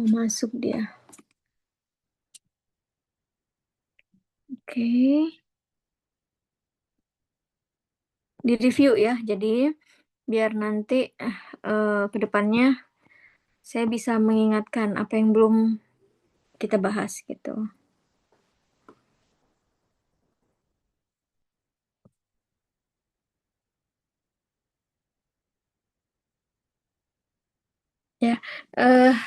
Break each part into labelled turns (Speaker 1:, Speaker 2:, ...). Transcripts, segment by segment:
Speaker 1: mau masuk dia. Oke. Di review ya. Jadi biar nanti ke depannya saya bisa mengingatkan apa yang belum kita bahas gitu. Ya,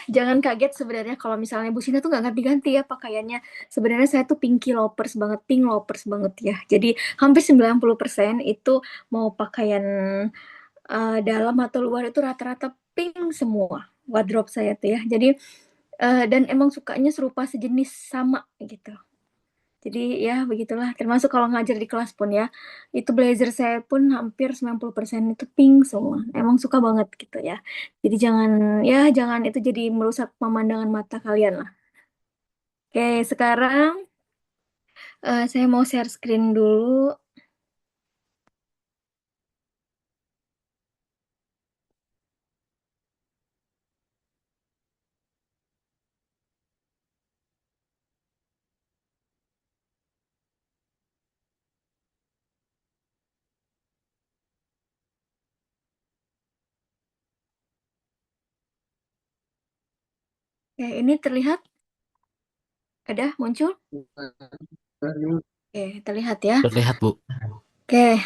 Speaker 1: jangan kaget sebenarnya kalau misalnya Bu Sina tuh nggak ganti-ganti ya pakaiannya. Sebenarnya saya tuh pinky lovers banget, pink lovers banget ya. Jadi hampir 90% itu mau pakaian dalam atau luar itu rata-rata pink semua wardrobe saya tuh ya. Jadi dan emang sukanya serupa sejenis sama gitu. Jadi ya begitulah, termasuk kalau ngajar di kelas pun ya, itu blazer saya pun hampir 90% itu pink semua. Emang suka banget gitu ya. Jadi jangan itu jadi merusak pemandangan mata kalian lah. Oke, sekarang saya mau share screen dulu. Oke, ini terlihat? Ada muncul? Oke, terlihat ya.
Speaker 2: Terlihat, Bu.
Speaker 1: Oke,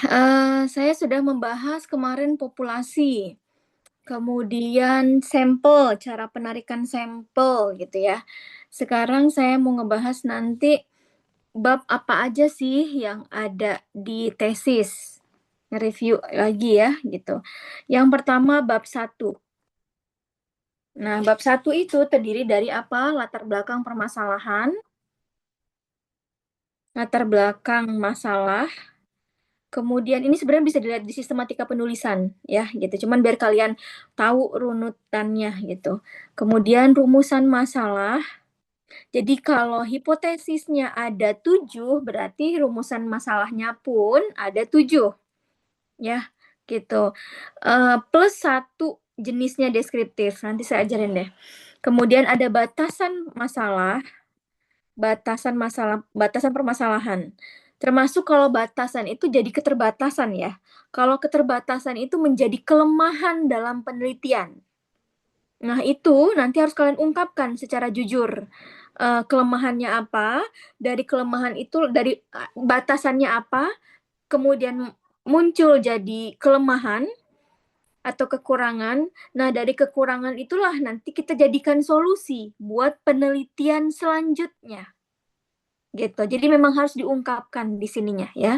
Speaker 1: saya sudah membahas kemarin populasi. Kemudian sampel, cara penarikan sampel gitu ya. Sekarang saya mau ngebahas nanti bab apa aja sih yang ada di tesis. Nge-review lagi ya gitu. Yang pertama bab 1. Nah, bab 1 itu terdiri dari apa? Latar belakang masalah. Kemudian ini sebenarnya bisa dilihat di sistematika penulisan ya gitu. Cuman biar kalian tahu runutannya gitu. Kemudian rumusan masalah. Jadi kalau hipotesisnya ada 7, berarti rumusan masalahnya pun ada 7 ya gitu. Plus 1 jenisnya deskriptif. Nanti saya ajarin deh. Kemudian ada batasan permasalahan. Termasuk kalau batasan itu jadi keterbatasan ya. Kalau keterbatasan itu menjadi kelemahan dalam penelitian. Nah, itu nanti harus kalian ungkapkan secara jujur. Kelemahannya apa? Dari kelemahan itu, dari batasannya apa? Kemudian muncul jadi kelemahan atau kekurangan. Nah, dari kekurangan itulah nanti kita jadikan solusi buat penelitian selanjutnya. Gitu. Jadi memang harus diungkapkan di sininya ya.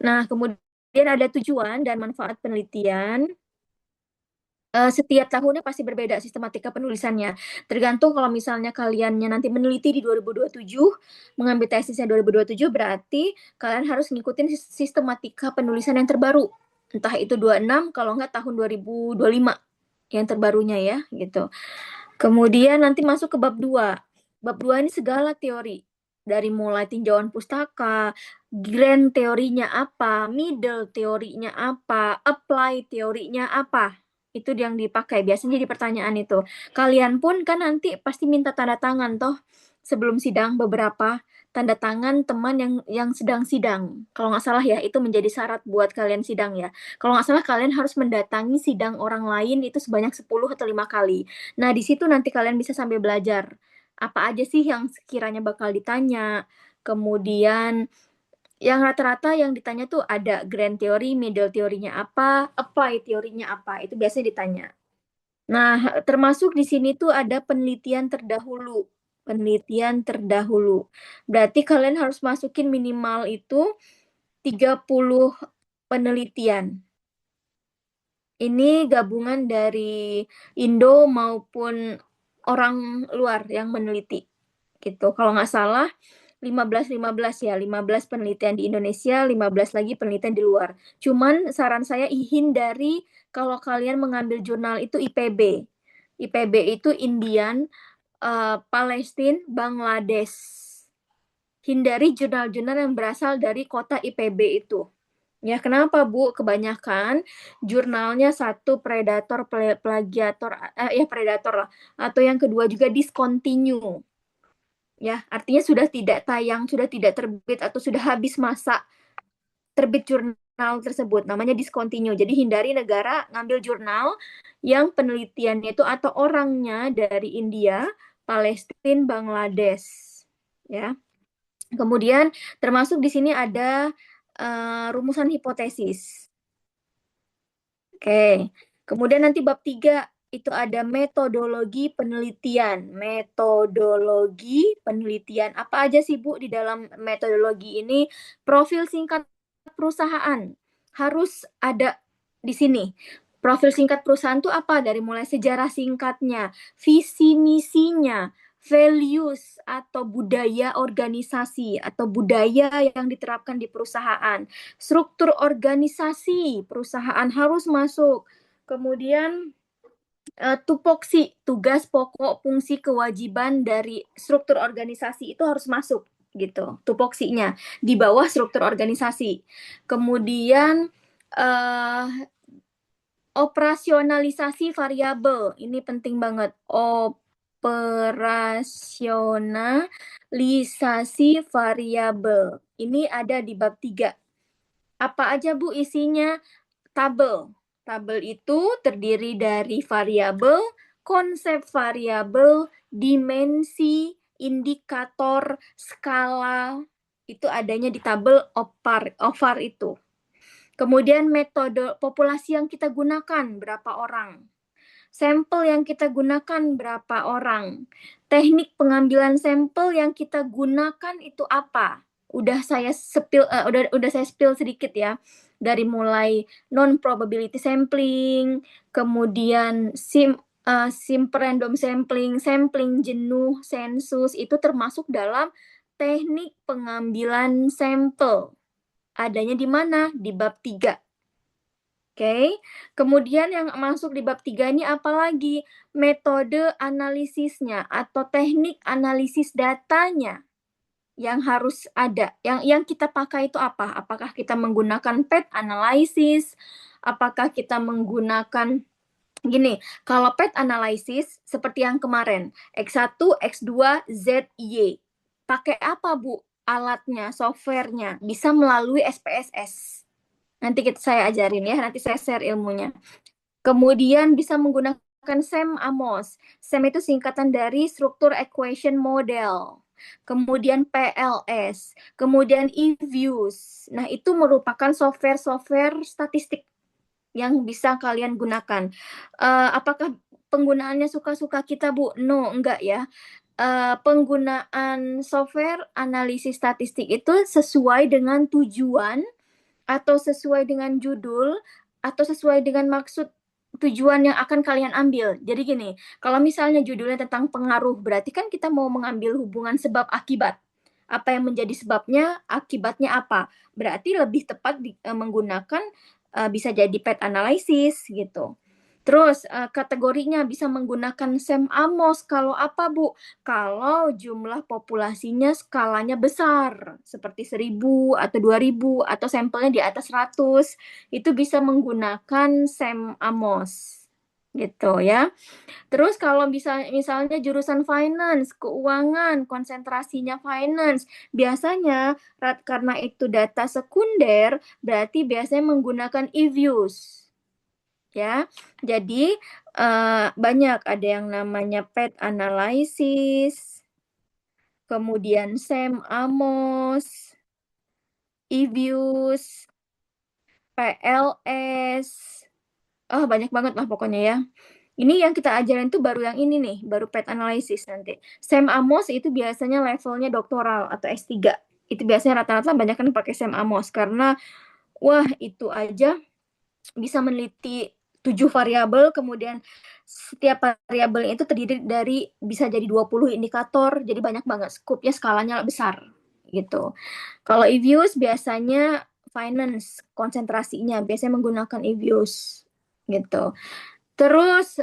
Speaker 1: Nah, kemudian ada tujuan dan manfaat penelitian. Setiap tahunnya pasti berbeda sistematika penulisannya. Tergantung kalau misalnya kaliannya nanti meneliti di 2027, mengambil tesisnya 2027, berarti kalian harus ngikutin sistematika penulisan yang terbaru. Entah itu 26, kalau nggak tahun 2025 yang terbarunya ya, gitu. Kemudian nanti masuk ke bab 2. Bab 2 ini segala teori. Dari mulai tinjauan pustaka, grand teorinya apa, middle teorinya apa, apply teorinya apa. Itu yang dipakai. Biasanya jadi pertanyaan itu. Kalian pun kan nanti pasti minta tanda tangan toh sebelum sidang beberapa tanda tangan teman yang sedang sidang. Kalau nggak salah ya, itu menjadi syarat buat kalian sidang ya. Kalau nggak salah kalian harus mendatangi sidang orang lain itu sebanyak 10 atau 5 kali. Nah, di situ nanti kalian bisa sambil belajar. Apa aja sih yang sekiranya bakal ditanya. Kemudian yang rata-rata yang ditanya tuh ada grand theory, middle teorinya apa, apply teorinya apa. Itu biasanya ditanya. Nah, termasuk di sini tuh ada penelitian terdahulu. Penelitian terdahulu. Berarti kalian harus masukin minimal itu 30 penelitian. Ini gabungan dari Indo maupun orang luar yang meneliti. Gitu. Kalau nggak salah 15-15 ya, 15 penelitian di Indonesia, 15 lagi penelitian di luar. Cuman saran saya hindari kalau kalian mengambil jurnal itu IPB. IPB itu Indian, Palestine, Bangladesh. Hindari jurnal-jurnal yang berasal dari kota IPB itu. Ya, kenapa Bu? Kebanyakan jurnalnya satu predator, plagiator, ya predator lah. Atau yang kedua juga discontinue. Ya, artinya sudah tidak tayang, sudah tidak terbit atau sudah habis masa terbit jurnal tersebut. Namanya discontinue. Jadi hindari negara ngambil jurnal yang penelitiannya itu atau orangnya dari India, Palestina, Bangladesh. Ya. Kemudian termasuk di sini ada rumusan hipotesis. Oke. Kemudian nanti bab 3 itu ada metodologi penelitian. Metodologi penelitian. Apa aja sih Bu di dalam metodologi ini? Profil singkat perusahaan harus ada di sini. Profil singkat perusahaan itu apa? Dari mulai sejarah singkatnya, visi misinya, values atau budaya organisasi atau budaya yang diterapkan di perusahaan. Struktur organisasi perusahaan harus masuk. Kemudian tupoksi, tugas pokok, fungsi, kewajiban dari struktur organisasi itu harus masuk gitu. Tupoksinya di bawah struktur organisasi. Kemudian operasionalisasi variabel, ini penting banget. Operasionalisasi variabel. Ini ada di bab 3. Apa aja Bu isinya? Tabel. Tabel itu terdiri dari variabel, konsep variabel, dimensi, indikator, skala. Itu adanya di tabel OVAR itu. Kemudian metode populasi yang kita gunakan, berapa orang. Sampel yang kita gunakan, berapa orang. Teknik pengambilan sampel yang kita gunakan itu apa? Udah saya spill sedikit ya. Dari mulai non probability sampling, kemudian random sampling, sampling jenuh, sensus itu termasuk dalam teknik pengambilan sampel. Adanya di mana? Di bab 3. Oke, kemudian yang masuk di bab 3 ini apalagi? Metode analisisnya atau teknik analisis datanya yang harus ada. Yang kita pakai itu apa? Apakah kita menggunakan PET analysis? Apakah kita menggunakan gini, kalau PET analysis seperti yang kemarin, X1, X2, Z, Y. Pakai apa, Bu? Alatnya, softwarenya, bisa melalui SPSS. Nanti saya ajarin ya, nanti saya share ilmunya. Kemudian bisa menggunakan SEM-AMOS. SEM itu singkatan dari struktur equation model. Kemudian PLS, kemudian eViews. Nah, itu merupakan software-software statistik yang bisa kalian gunakan. Apakah penggunaannya suka-suka kita, Bu? No, enggak ya. Penggunaan software analisis statistik itu sesuai dengan tujuan atau sesuai dengan judul atau sesuai dengan maksud tujuan yang akan kalian ambil. Jadi gini, kalau misalnya judulnya tentang pengaruh, berarti kan kita mau mengambil hubungan sebab akibat. Apa yang menjadi sebabnya, akibatnya apa. Berarti lebih tepat menggunakan bisa jadi PET analysis gitu. Terus kategorinya bisa menggunakan SEM-AMOS. Kalau apa, Bu? Kalau jumlah populasinya skalanya besar, seperti 1.000 atau 2.000 atau sampelnya di atas 100, itu bisa menggunakan SEM-AMOS. Gitu ya. Terus kalau misalnya jurusan finance, keuangan, konsentrasinya finance, biasanya karena itu data sekunder, berarti biasanya menggunakan eViews. Ya, jadi banyak ada yang namanya PET analysis, kemudian SEM-AMOS, eViews, PLS, banyak banget lah pokoknya ya. Ini yang kita ajarin tuh baru yang ini nih, baru PET analysis nanti. SEM-AMOS itu biasanya levelnya doktoral atau S3. Itu biasanya rata-rata banyak kan pakai SEM-AMOS karena wah itu aja bisa meneliti 7 variabel, kemudian setiap variabel itu terdiri dari bisa jadi 20 indikator, jadi banyak banget, scope-nya skalanya besar gitu. Kalau eViews biasanya finance, konsentrasinya biasanya menggunakan eViews gitu. Terus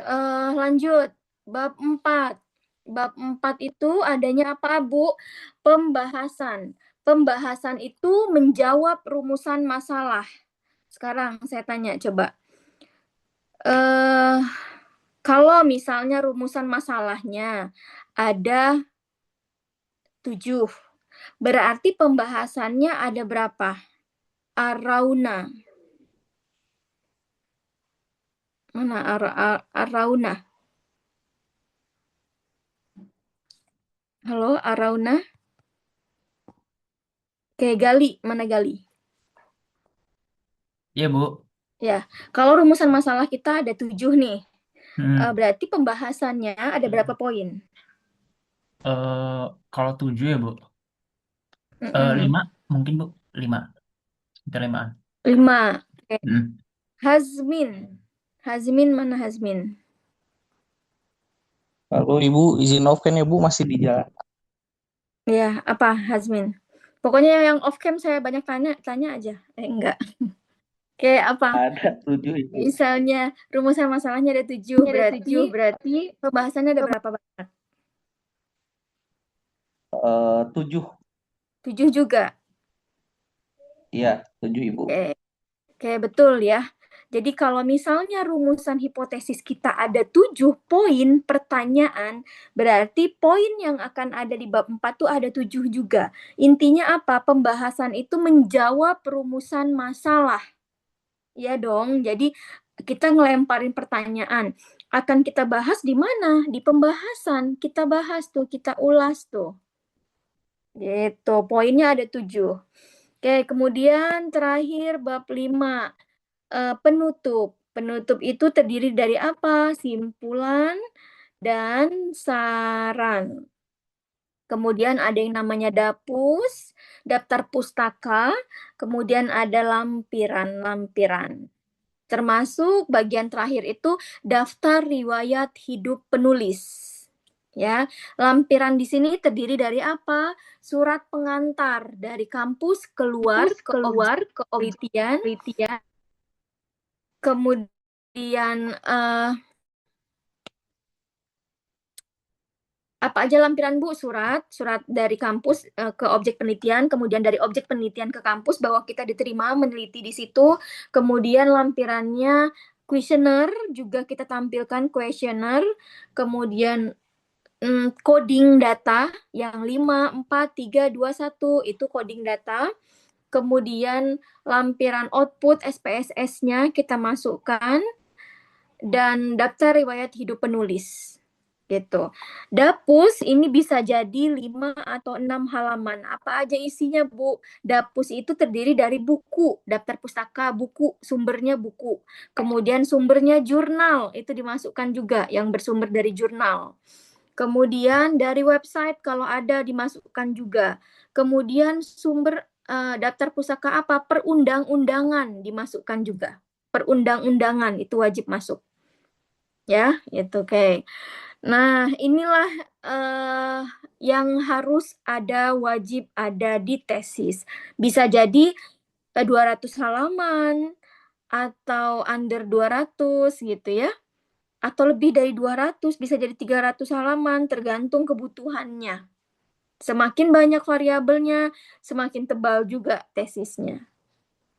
Speaker 1: lanjut, bab 4. Bab 4 itu adanya apa, Bu? Pembahasan. Pembahasan itu menjawab rumusan masalah. Sekarang saya tanya coba. Eh, kalau misalnya rumusan masalahnya ada 7, berarti pembahasannya ada berapa? Arauna. Mana Arauna? Halo, Arauna? Kayak Gali, mana Gali?
Speaker 2: Iya, Bu.
Speaker 1: Ya, kalau rumusan masalah kita ada 7 nih.
Speaker 2: Hmm.
Speaker 1: Berarti pembahasannya ada berapa poin?
Speaker 2: Eh, Kalau 7 ya, Bu.
Speaker 1: Mm-mm.
Speaker 2: 5 mungkin, Bu. 5. Sekitar 5-an.
Speaker 1: 5. Oke.
Speaker 2: Hmm.
Speaker 1: Hazmin. Hazmin mana Hazmin?
Speaker 3: Lalu Ibu izin off kan ya Bu masih di jalan.
Speaker 1: Ya, apa Hazmin? Pokoknya yang off cam saya banyak tanya, tanya aja. Enggak. Kayak apa?
Speaker 3: Ada 7 Ibu.
Speaker 1: Misalnya rumusan masalahnya ada 7,
Speaker 2: Ini ada 7
Speaker 1: berarti
Speaker 2: berarti
Speaker 1: pembahasannya ada berapa banyak?
Speaker 3: 7.
Speaker 1: 7 juga.
Speaker 3: Iya, 7 Ibu.
Speaker 1: Oke, oke, betul ya. Jadi kalau misalnya rumusan hipotesis kita ada 7 poin pertanyaan, berarti poin yang akan ada di bab 4 tuh ada 7 juga. Intinya apa? Pembahasan itu menjawab rumusan masalah. Ya dong, jadi kita ngelemparin pertanyaan. Akan kita bahas di mana? Di pembahasan. Kita bahas tuh, kita ulas tuh. Gitu, poinnya ada 7. Oke, kemudian terakhir bab 5. Penutup. Penutup itu terdiri dari apa? Simpulan dan saran. Kemudian ada yang namanya dapus, daftar pustaka, kemudian ada lampiran-lampiran. Termasuk bagian terakhir itu daftar riwayat hidup penulis. Ya, lampiran di sini terdiri dari apa? Surat pengantar dari kampus keluar ke objek
Speaker 2: ke objek
Speaker 1: penelitian,
Speaker 2: penelitian.
Speaker 1: kemudian apa aja lampiran Bu? Surat dari kampus ke objek penelitian, kemudian dari objek penelitian ke kampus bahwa kita diterima meneliti di situ, kemudian lampirannya kuesioner juga kita tampilkan kuesioner, kemudian coding data yang 5, 4, 3, 2, 1 itu coding data. Kemudian lampiran output SPSS-nya kita masukkan dan daftar riwayat hidup penulis. Gitu. Dapus ini bisa jadi 5 atau 6 halaman. Apa aja isinya, Bu? Dapus itu terdiri dari buku, daftar pustaka, buku, sumbernya buku. Kemudian sumbernya jurnal, itu dimasukkan juga yang bersumber dari jurnal. Kemudian dari website kalau ada dimasukkan juga. Kemudian sumber daftar pustaka apa? Perundang-undangan dimasukkan juga. Perundang-undangan itu wajib masuk. Ya, itu oke. Okay. Nah, inilah yang harus ada, wajib ada di tesis. Bisa jadi 200 halaman atau under 200 gitu ya. Atau lebih dari 200, bisa jadi 300 halaman tergantung kebutuhannya. Semakin banyak variabelnya, semakin tebal juga tesisnya.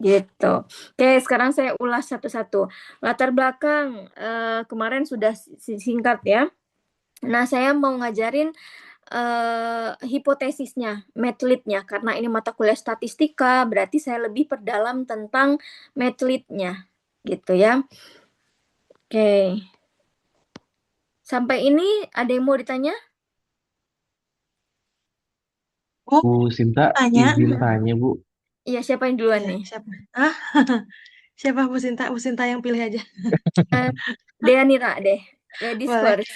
Speaker 1: Gitu. Oke, sekarang saya ulas satu-satu. Latar belakang kemarin sudah singkat ya. Nah, saya mau ngajarin hipotesisnya, metodenya. Karena ini mata kuliah statistika, berarti saya lebih perdalam tentang metodenya. Gitu ya. Oke. Sampai ini ada yang mau ditanya?
Speaker 4: Bu,
Speaker 5: Bu Sinta
Speaker 4: tanya.
Speaker 5: izin tanya Bu.
Speaker 1: Iya, siapa yang duluan
Speaker 4: Iya,
Speaker 1: nih?
Speaker 4: siapa? Ah, siapa Bu Sinta? Bu Sinta yang pilih aja.
Speaker 1: Eh, Deanira deh. Ladies
Speaker 4: Boleh.
Speaker 1: first.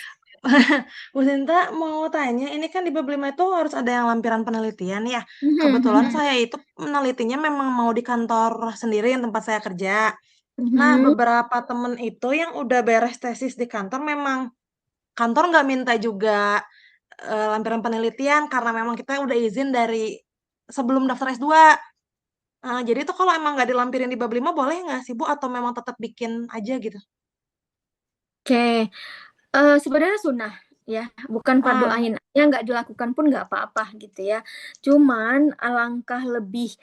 Speaker 4: Bu Sinta mau tanya, ini kan di bab 5 itu harus ada yang lampiran penelitian ya.
Speaker 1: Mhm,
Speaker 4: Kebetulan
Speaker 1: mhm,
Speaker 4: saya itu menelitinya memang mau di kantor sendiri yang tempat saya kerja. Nah,
Speaker 1: mhm.
Speaker 4: beberapa temen itu yang udah beres tesis di kantor memang kantor nggak minta juga lampiran penelitian karena memang kita udah izin dari sebelum daftar S2. Jadi itu kalau emang nggak dilampirin di bab 5 boleh nggak sih Bu? Atau memang tetap bikin aja gitu?
Speaker 1: Oke. Sebenarnya sunnah ya, bukan fardu
Speaker 4: Ah,
Speaker 1: ain. Yang nggak dilakukan pun nggak apa-apa gitu ya. Cuman alangkah lebih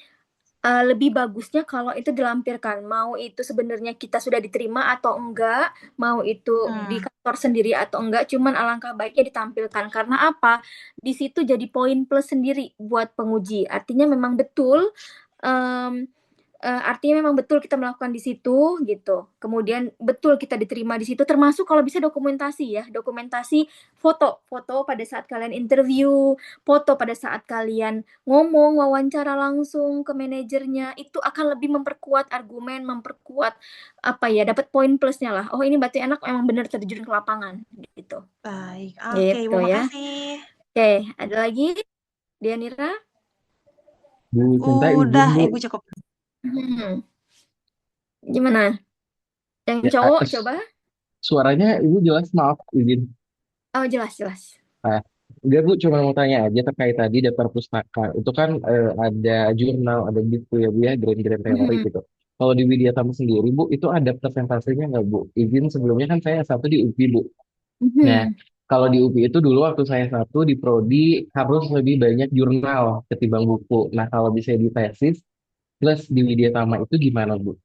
Speaker 1: lebih bagusnya kalau itu dilampirkan. Mau itu sebenarnya kita sudah diterima atau enggak, mau itu di kantor sendiri atau enggak, cuman alangkah baiknya ditampilkan. Karena apa? Di situ jadi poin plus sendiri buat penguji. Artinya memang betul em, artinya memang betul kita melakukan di situ gitu. Kemudian betul kita diterima di situ, termasuk kalau bisa dokumentasi ya, dokumentasi foto pada saat kalian interview, foto pada saat kalian ngomong, wawancara langsung ke manajernya, itu akan lebih memperkuat argumen, memperkuat apa ya, dapat poin plusnya lah. Oh ini berarti anak emang benar terjun ke lapangan gitu.
Speaker 4: Baik, oke
Speaker 1: Gitu
Speaker 4: Ibu,
Speaker 1: ya.
Speaker 4: makasih.
Speaker 1: Oke, ada lagi? Dianira?
Speaker 5: Bu Sinta izin
Speaker 4: Udah,
Speaker 5: Bu.
Speaker 4: Ibu cukup.
Speaker 1: Hmm. Gimana? Yang
Speaker 5: Ya,
Speaker 1: cowok coba?
Speaker 5: suaranya Ibu jelas, maaf izin.
Speaker 1: Oh jelas jelas.
Speaker 5: Nah, enggak Bu, cuma mau tanya aja terkait tadi daftar pustaka. Itu kan ada jurnal, ada buku ya Bu ya, grand-grand teori
Speaker 1: Mhm.
Speaker 5: gitu. Kalau di Widyatama sendiri Bu, itu ada persentasenya nggak Bu? Izin sebelumnya kan saya satu di UPI Bu. Nah,
Speaker 1: Mhm.
Speaker 5: kalau di UPI itu dulu waktu saya satu di Prodi harus lebih banyak jurnal ketimbang buku. Nah, kalau bisa di tesis plus di Widyatama itu gimana Bu?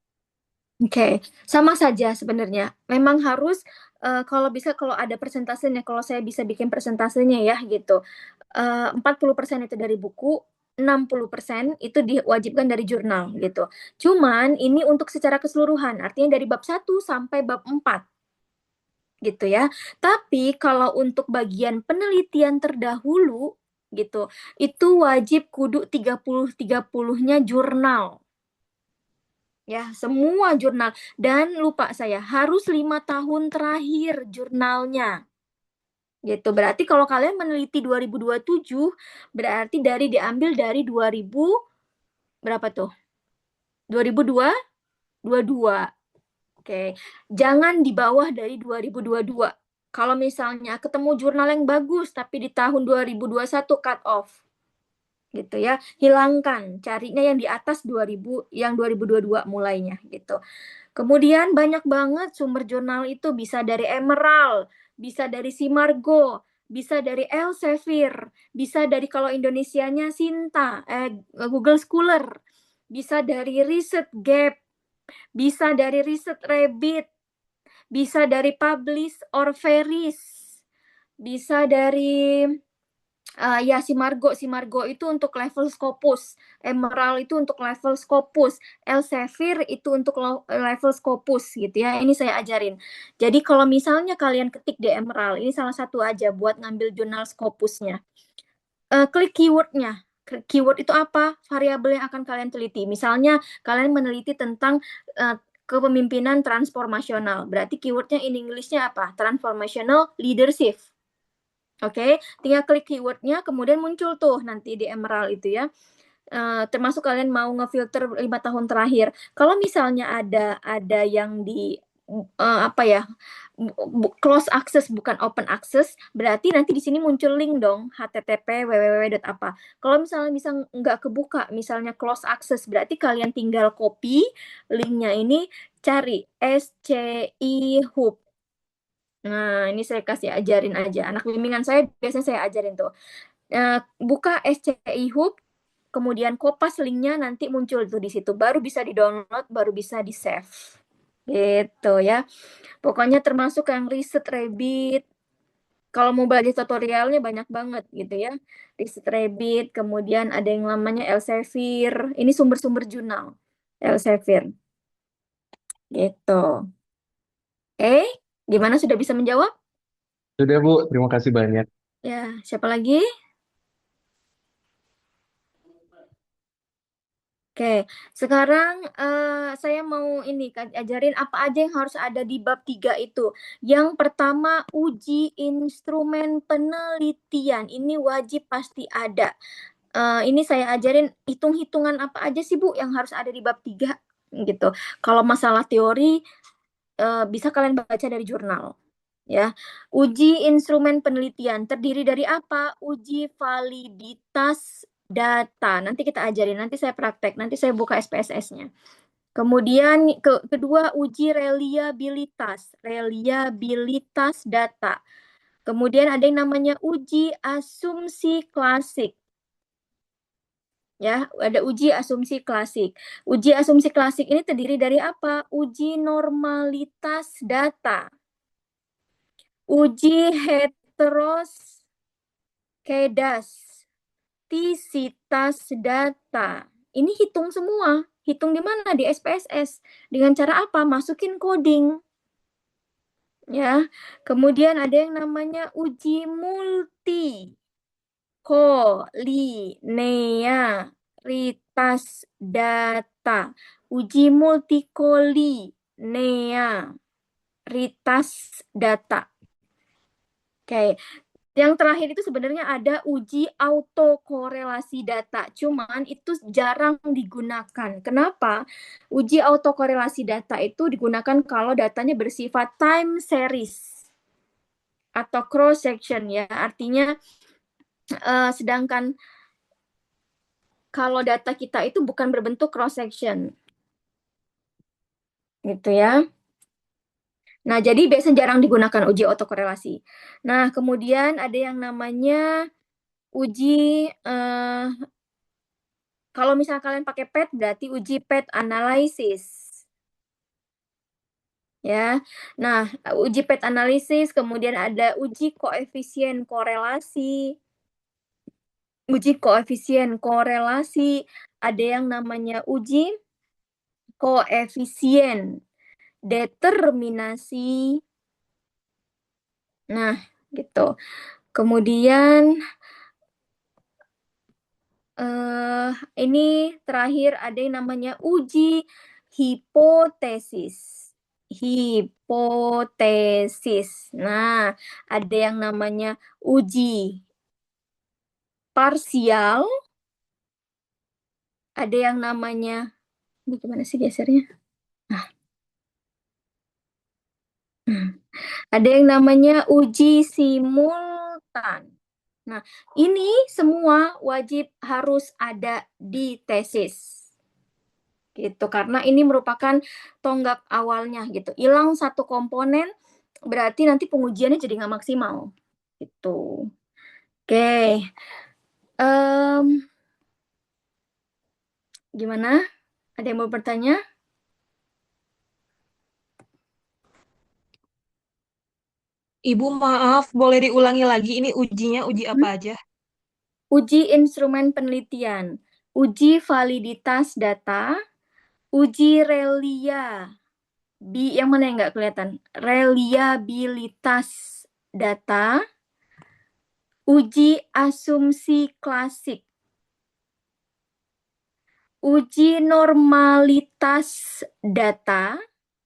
Speaker 1: Oke, sama saja sebenarnya. Memang harus kalau bisa kalau ada persentasenya, kalau saya bisa bikin persentasenya ya gitu. 40% itu dari buku, 60% itu diwajibkan dari jurnal gitu. Cuman ini untuk secara keseluruhan, artinya dari bab 1 sampai bab 4 gitu ya. Tapi kalau untuk bagian penelitian terdahulu gitu, itu wajib kudu 30-30-nya jurnal. Ya, semua jurnal. Dan lupa saya, harus 5 tahun terakhir jurnalnya. Gitu. Berarti kalau kalian meneliti 2027, berarti diambil dari 2000, berapa tuh? 2002, 22. Oke. Jangan di bawah dari 2022. Kalau misalnya ketemu jurnal yang bagus, tapi di tahun 2021 cut off. Gitu ya, hilangkan, carinya yang di atas 2000, yang 2022 mulainya gitu. Kemudian banyak banget sumber jurnal itu, bisa dari Emerald, bisa dari Simargo, bisa dari Elsevier, bisa dari kalau Indonesianya Sinta, Google Scholar, bisa dari ResearchGate, bisa dari ResearchRabbit, bisa dari Publish or Veris, bisa dari ya Simargo itu untuk level Scopus, Emerald itu untuk level Scopus, Elsevier itu untuk level Scopus gitu ya. Ini saya ajarin. Jadi kalau misalnya kalian ketik di Emerald, ini salah satu aja buat ngambil jurnal Scopusnya. Klik keywordnya. Keyword itu apa? Variabel yang akan kalian teliti. Misalnya kalian meneliti tentang kepemimpinan transformasional. Berarti keywordnya in English-nya apa? Transformational leadership. Oke, tinggal klik keywordnya, kemudian muncul tuh nanti di Emerald itu ya. Termasuk kalian mau ngefilter 5 tahun terakhir. Kalau misalnya ada yang di apa ya, close access bukan open access, berarti nanti di sini muncul link dong, http www. apa. Kalau misalnya bisa nggak kebuka, misalnya close access, berarti kalian tinggal copy linknya ini, cari SCI Hub. Nah, ini saya kasih ajarin aja. Anak bimbingan saya biasanya saya ajarin tuh. Buka SCI Hub, kemudian kopas linknya, nanti muncul tuh di situ. Baru bisa di-download, baru bisa di-save. Gitu ya. Pokoknya termasuk yang Research Rabbit. Kalau mau belajar tutorialnya banyak banget gitu ya. Research Rabbit, kemudian ada yang namanya Elsevier. Ini sumber-sumber jurnal. Elsevier. Gitu. Gimana, sudah bisa menjawab?
Speaker 5: Sudah Bu, terima kasih banyak.
Speaker 1: Ya, siapa lagi? Oke, sekarang saya mau ini ajarin apa aja yang harus ada di bab 3 itu. Yang pertama, uji instrumen penelitian. Ini wajib pasti ada. Ini saya ajarin hitung-hitungan apa aja sih Bu yang harus ada di bab 3 gitu. Kalau masalah teori bisa kalian baca dari jurnal. Ya, uji instrumen penelitian terdiri dari apa? Uji validitas data. Nanti kita ajarin, nanti saya praktek, nanti saya buka SPSS-nya. Kemudian kedua, uji reliabilitas data. Kemudian ada yang namanya uji asumsi klasik. Ya, ada uji asumsi klasik. Uji asumsi klasik ini terdiri dari apa? Uji normalitas data, uji heteroskedastisitas data. Ini hitung semua. Hitung di mana? Di SPSS. Dengan cara apa? Masukin coding. Ya. Kemudian ada yang namanya uji multi kolinearitas data. Uji multikolinearitas data. Oke. Yang terakhir itu sebenarnya ada uji autokorelasi data. Cuman itu jarang digunakan. Kenapa? Uji autokorelasi data itu digunakan kalau datanya bersifat time series atau cross section ya. Artinya sedangkan kalau data kita itu bukan berbentuk cross section. Gitu ya. Nah, jadi biasanya jarang digunakan uji autokorelasi. Nah, kemudian ada yang namanya uji kalau misalnya kalian pakai PET berarti uji PET analysis. Ya. Nah, uji PET analysis, kemudian ada uji koefisien korelasi. Uji koefisien korelasi, ada yang namanya uji koefisien determinasi. Nah, gitu. Kemudian ini terakhir ada yang namanya uji hipotesis. Hipotesis. Nah, ada yang namanya uji parsial. Ada yang namanya, ini gimana sih gesernya? Ada yang namanya uji simultan. Nah, ini semua wajib harus ada di tesis. Gitu, karena ini merupakan tonggak awalnya gitu. Hilang satu komponen, berarti nanti pengujiannya jadi nggak maksimal. Gitu. Oke. Gimana? Ada yang mau bertanya?
Speaker 4: Ibu maaf, boleh diulangi lagi ini ujinya uji apa aja?
Speaker 1: Uji instrumen penelitian, uji validitas data, uji yang mana yang nggak kelihatan? Reliabilitas data, uji asumsi klasik, uji normalitas data,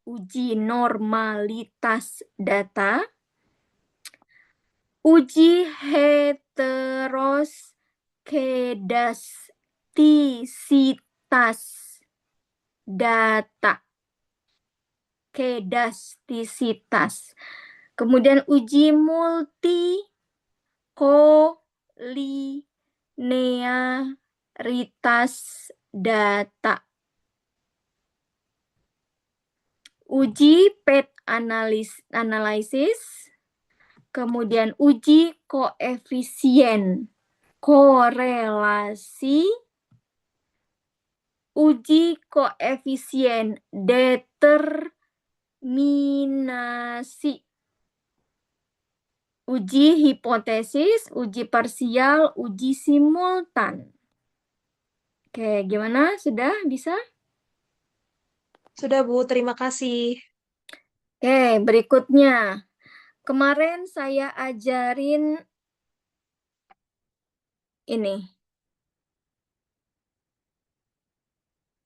Speaker 1: uji normalitas data, uji heteroskedastisitas data. Kedastisitas. Kemudian uji multi kolinearitas data. Uji PET analysis. Kemudian uji koefisien korelasi. Uji koefisien determinasi. Uji hipotesis, uji parsial, uji simultan. Oke, gimana? Sudah bisa?
Speaker 4: Sudah, Bu. Terima kasih.
Speaker 1: Oke, berikutnya. Kemarin saya ajarin ini.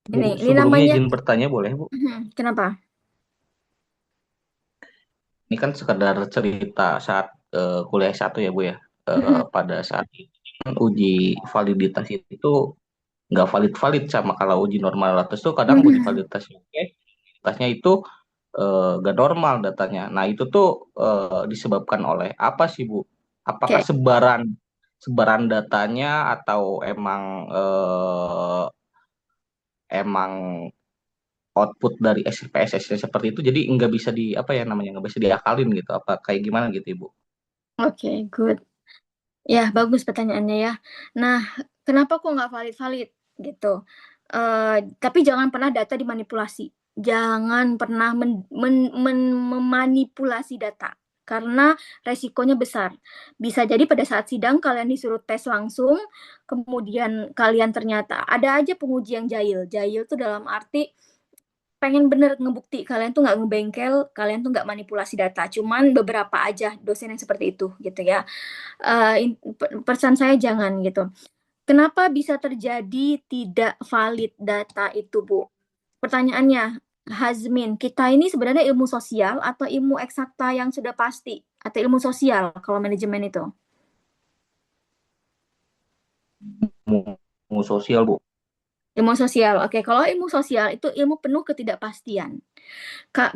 Speaker 3: Bu,
Speaker 1: Ini
Speaker 3: sebelumnya
Speaker 1: namanya.
Speaker 3: izin bertanya boleh, Bu?
Speaker 1: Kenapa?
Speaker 3: Ini kan sekedar cerita saat kuliah S1 ya, Bu ya. Pada saat uji validitas itu nggak valid-valid sama kalau uji normalitas itu kadang uji validitasnya oke, validitasnya itu nggak normal datanya. Nah, itu tuh disebabkan oleh apa sih, Bu? Apakah
Speaker 1: Oke.
Speaker 3: sebaran datanya atau emang output dari SPSS seperti itu jadi nggak bisa apa ya namanya nggak bisa diakalin gitu, apa kayak gimana gitu, Ibu?
Speaker 1: Oke, good. Ya, bagus pertanyaannya ya. Nah, kenapa kok nggak valid-valid? gitu. Tapi jangan pernah data dimanipulasi. Jangan pernah memanipulasi data karena resikonya besar. Bisa jadi pada saat sidang kalian disuruh tes langsung, kemudian kalian ternyata ada aja penguji yang jahil. Jahil tuh dalam arti pengen bener ngebukti kalian tuh nggak ngebengkel, kalian tuh nggak manipulasi data. Cuman beberapa aja dosen yang seperti itu gitu ya. Pesan saya jangan gitu. Kenapa bisa terjadi tidak valid data itu, Bu? Pertanyaannya, Hazmin, kita ini sebenarnya ilmu sosial atau ilmu eksakta yang sudah pasti? Atau ilmu sosial kalau manajemen itu?
Speaker 3: Ilmu sosial, Bu.
Speaker 1: Ilmu sosial, oke. Kalau ilmu sosial itu ilmu penuh ketidakpastian.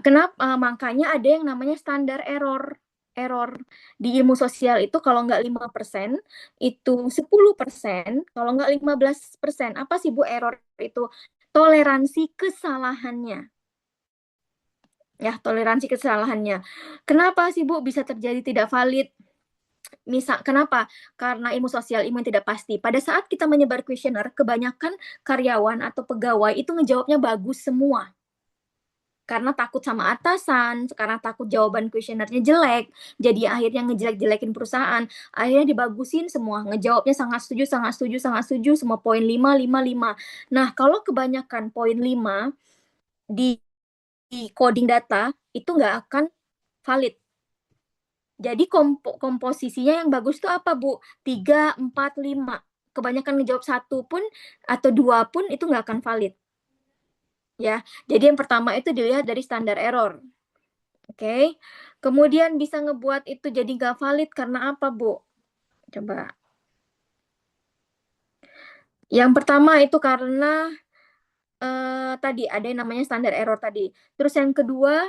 Speaker 1: Kenapa? Makanya ada yang namanya standar error. Error di ilmu sosial itu kalau nggak 5%, itu 10%, kalau nggak 15%. Apa sih Bu error itu? Toleransi kesalahannya. Ya, toleransi kesalahannya. Kenapa sih Bu bisa terjadi tidak valid? Kenapa? Karena ilmu sosial ilmu yang tidak pasti. Pada saat kita menyebar kuesioner, kebanyakan karyawan atau pegawai itu ngejawabnya bagus semua. Karena takut sama atasan, karena takut jawaban kuesionernya jelek, jadi akhirnya ngejelek-jelekin perusahaan, akhirnya dibagusin semua, ngejawabnya sangat setuju, sangat setuju, sangat setuju, semua poin 5, 5, 5. Nah, kalau kebanyakan poin 5 di coding data, itu nggak akan valid. Jadi komposisinya yang bagus itu apa, Bu? 3, 4, 5. Kebanyakan ngejawab 1 pun atau 2 pun itu nggak akan valid. Ya, jadi yang pertama itu dilihat dari standar error. Oke. Kemudian bisa ngebuat itu jadi nggak valid karena apa, Bu? Coba. Yang pertama itu karena tadi ada yang namanya standar error tadi. Terus yang kedua,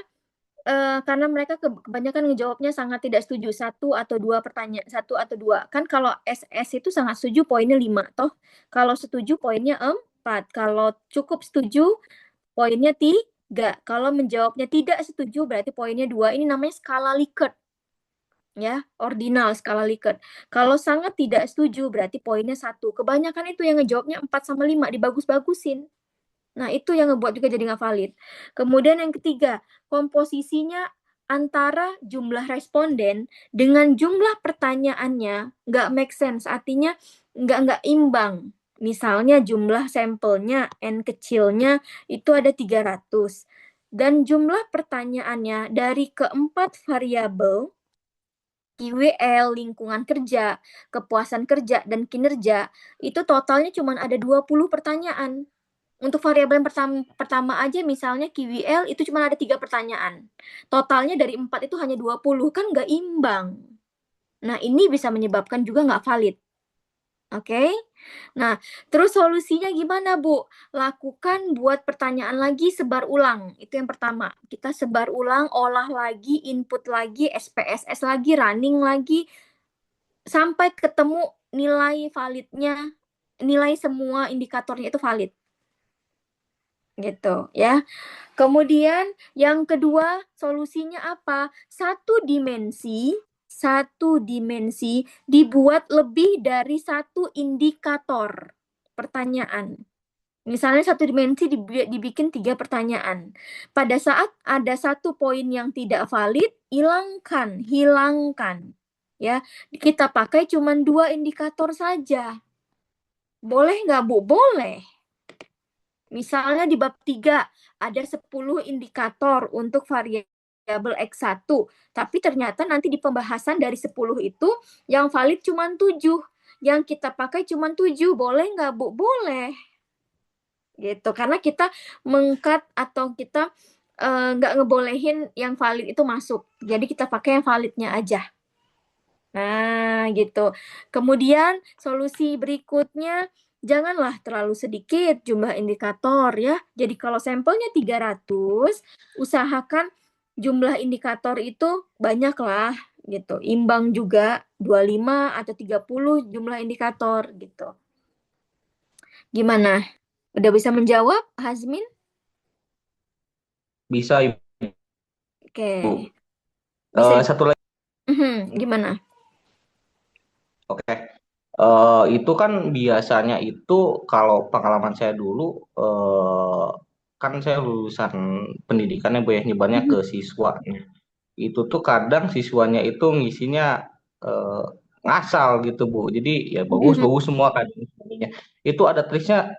Speaker 1: karena mereka kebanyakan ngejawabnya sangat tidak setuju, 1 atau 2 pertanyaan, 1 atau 2. Kan kalau SS itu sangat setuju poinnya 5, toh. Kalau setuju poinnya 4. Kalau cukup setuju poinnya 3. Kalau menjawabnya tidak setuju berarti poinnya 2. Ini namanya skala Likert. Ya, ordinal skala Likert. Kalau sangat tidak setuju berarti poinnya 1. Kebanyakan itu yang ngejawabnya 4 sama 5 dibagus-bagusin. Nah, itu yang ngebuat juga jadi nggak valid. Kemudian yang ketiga, komposisinya antara jumlah responden dengan jumlah pertanyaannya nggak make sense. Artinya nggak imbang. Misalnya jumlah sampelnya, N kecilnya itu ada 300. Dan jumlah pertanyaannya dari keempat variabel, QWL, lingkungan kerja, kepuasan kerja, dan kinerja, itu totalnya cuma ada 20 pertanyaan. Untuk variabel yang pertama aja misalnya QWL itu cuma ada 3 pertanyaan. Totalnya dari 4 itu hanya 20, kan nggak imbang. Nah, ini bisa menyebabkan juga nggak valid. Oke? Nah, terus solusinya gimana, Bu? Lakukan buat pertanyaan lagi, sebar ulang. Itu yang pertama. Kita sebar ulang, olah lagi, input lagi, SPSS lagi, running lagi, sampai ketemu nilai validnya, nilai semua indikatornya itu valid. Gitu ya. Kemudian yang kedua, solusinya apa? Satu dimensi dibuat lebih dari 1 indikator pertanyaan. Misalnya 1 dimensi dibikin 3 pertanyaan. Pada saat ada 1 poin yang tidak valid, hilangkan. Ya, kita pakai cuma 2 indikator saja. Boleh nggak, Bu? Boleh. Misalnya di bab 3 ada 10 indikator untuk variabel X1, tapi ternyata nanti di pembahasan dari 10 itu yang valid cuma 7, yang kita pakai cuma 7, boleh nggak, Bu? Boleh. Gitu, karena kita mengkat atau kita nggak ngebolehin yang valid itu masuk. Jadi kita pakai yang validnya aja. Nah, gitu. Kemudian solusi berikutnya, janganlah terlalu sedikit jumlah indikator ya. Jadi kalau sampelnya 300, usahakan jumlah indikator itu banyaklah gitu. Imbang juga 25 atau 30 jumlah indikator gitu. Gimana? Udah bisa menjawab, Hazmin?
Speaker 3: Bisa, Ibu.
Speaker 1: Oke. Bisa.
Speaker 3: Satu lagi.
Speaker 1: Gimana?
Speaker 3: Oke. Itu kan biasanya itu kalau pengalaman saya dulu, kan saya lulusan pendidikannya Bu ya, nyebarnya ke siswa. Itu tuh kadang siswanya itu ngisinya eh, ngasal gitu Bu. Jadi ya bagus-bagus semua kan ininya. Itu ada triknya